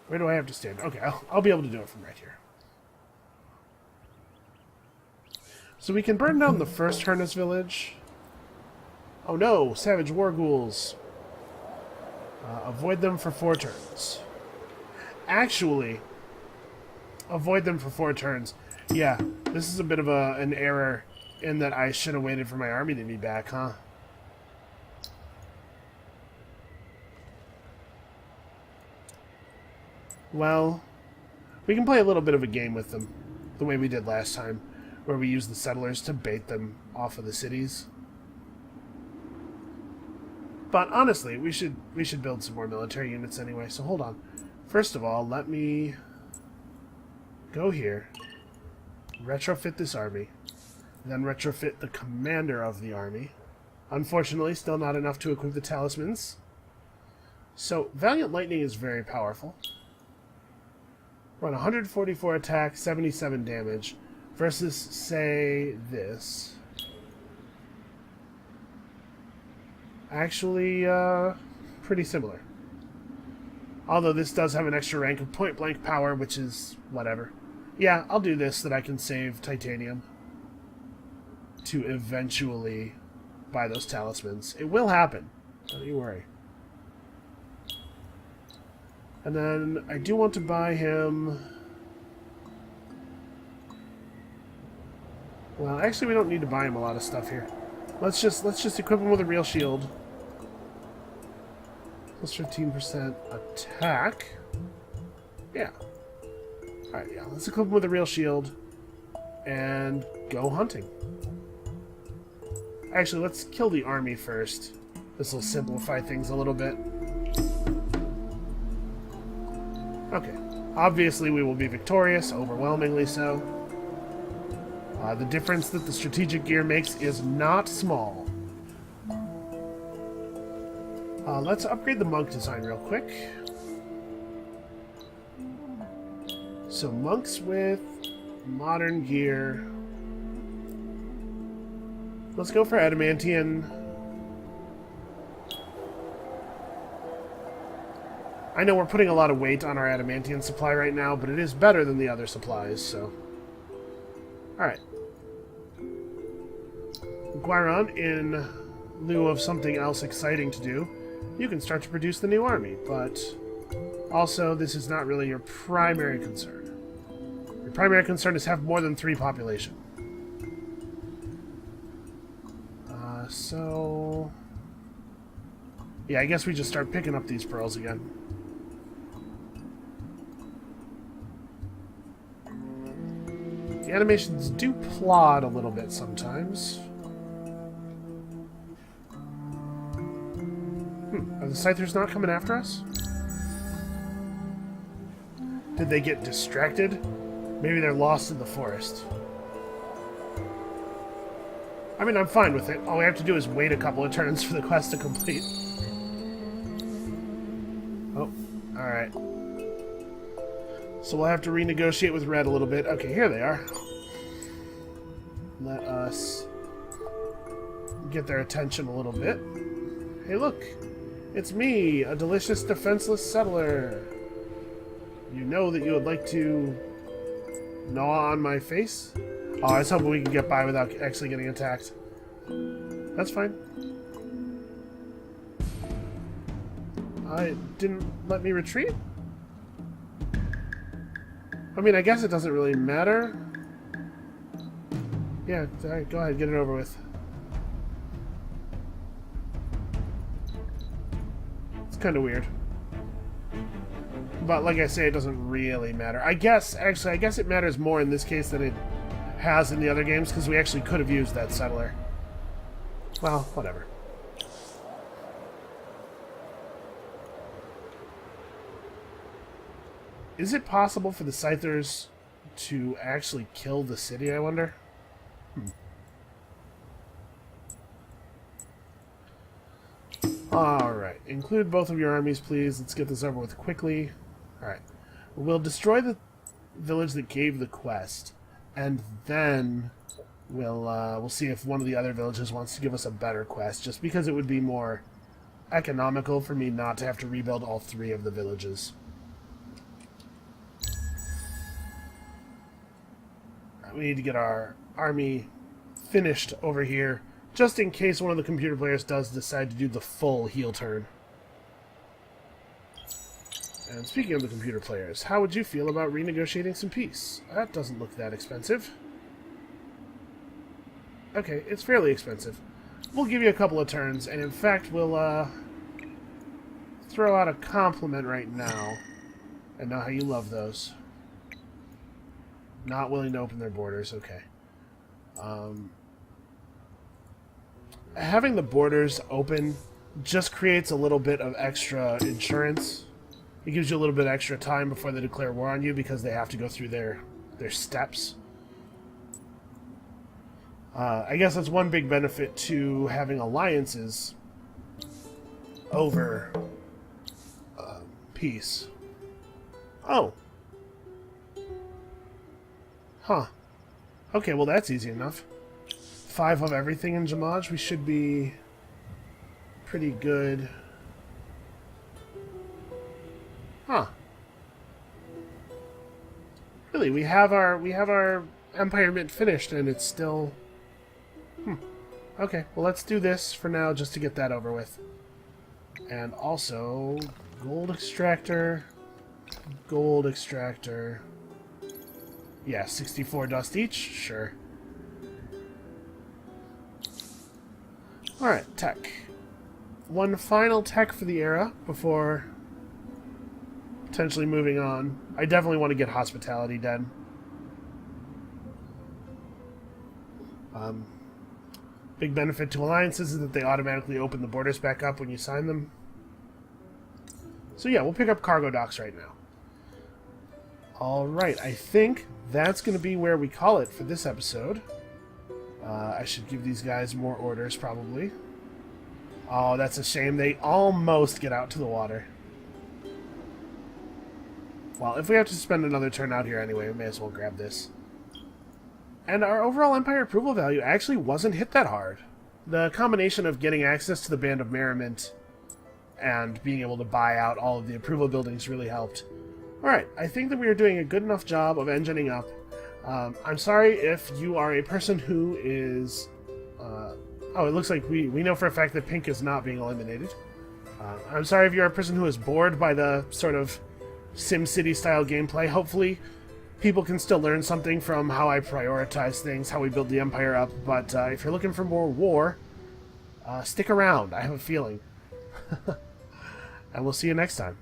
Where do I have to stand? Okay, I'll be able to do it from right here. So we can burn down the first Hernes village. Oh no, savage war ghouls. Avoid them for 4 turns. Actually, avoid them for 4 turns. Yeah, this is a bit of an error in that I should have waited for my army to be back, huh? Well, we can play a little bit of a game with them, the way we did last time, where we used the settlers to bait them off of the cities. But honestly, we should build some more military units anyway, so hold on. First of all, let me go here, retrofit this army, then retrofit the commander of the army. Unfortunately, still not enough to equip the talismans. So, Valiant Lightning is very powerful. Run 144 attack, 77 damage, versus, say, this. Actually, pretty similar. Although this does have an extra rank of point-blank power, which is whatever. Yeah, I'll do this so that I can save titanium to eventually buy those talismans. It will happen. Don't you worry. And then I do want to buy him... Well, actually we don't need to buy him a lot of stuff here. Let's just equip him with a real shield. Plus 15% attack. Yeah. Alright, yeah. Let's equip him with a real shield. And go hunting. Actually, let's kill the army first. This will simplify things a little bit. Okay. Obviously, we will be victorious, overwhelmingly so. The difference that the strategic gear makes is not small. Let's upgrade the monk design real quick. So monks with modern gear. Let's go for adamantium. I know we're putting a lot of weight on our adamantium supply right now, but it is better than the other supplies, so... Alright. Guiron, in lieu of something else exciting to do, you can start to produce the new army, but also this is not really your primary concern. Your primary concern is have more than 3 population. So... Yeah, I guess we just start picking up these pearls again. The animations do plod a little bit sometimes. Are the Scythers not coming after us? Did they get distracted? Maybe they're lost in the forest. I mean, I'm fine with it. All we have to do is wait a couple of turns for the quest to complete. Oh, alright. So we'll have to renegotiate with Red a little bit. Okay, here they are. Let us get their attention a little bit. Hey, look! It's me, a delicious defenseless settler. You know that you would like to gnaw on my face? Oh, I was hoping we could get by without actually getting attacked. That's fine. It didn't let me retreat? I mean, I guess it doesn't really matter. Yeah, alright, go ahead, get it over with. It's kind of weird. But like I say, it doesn't really matter. I guess it matters more in this case than it has in the other games, because we actually could have used that settler. Well, whatever. Is it possible for the Scythers to actually kill the city, I wonder? Alright, include both of your armies, please. Let's get this over with quickly. Alright. We'll destroy the village that gave the quest, and then we'll see if one of the other villages wants to give us a better quest, just because it would be more economical for me not to have to rebuild all 3 of the villages. We need to get our army finished over here, just in case one of the computer players does decide to do the full heel turn. And speaking of the computer players, how would you feel about renegotiating some peace? That doesn't look that expensive. Okay, it's fairly expensive. We'll give you a couple of turns, and in fact, we'll throw out a compliment right now. I know how you love those. Not willing to open their borders, okay. Having the borders open just creates a little bit of extra insurance. It gives you a little bit extra time before they declare war on you because they have to go through their steps. I guess that's one big benefit to having alliances over peace. Oh. Huh. Okay, well that's easy enough. 5 of everything in Jamaj. We should be pretty good. Huh. Really, we have our Empire Mint finished and it's still... Okay, well let's do this for now just to get that over with. And also, gold extractor. Yeah, 64 dust each? Sure. Alright, tech. One final tech for the era before potentially moving on. I definitely want to get hospitality done. Big benefit to alliances is that they automatically open the borders back up when you sign them. So yeah, we'll pick up cargo docks right now. Alright, I think that's going to be where we call it for this episode. I should give these guys more orders, probably. Oh, that's a shame. They almost get out to the water. Well, if we have to spend another turn out here anyway, we may as well grab this. And our overall Empire approval value actually wasn't hit that hard. The combination of getting access to the Band of Merriment and being able to buy out all of the approval buildings really helped. Alright, I think that we are doing a good enough job of engineing up. I'm sorry if you are a person who is... oh, it looks like we know for a fact that pink is not being eliminated. I'm sorry if you're a person who is bored by the sort of SimCity-style gameplay. Hopefully, people can still learn something from how I prioritize things, how we build the Empire up. But if you're looking for more war, stick around. I have a feeling. And we'll see you next time.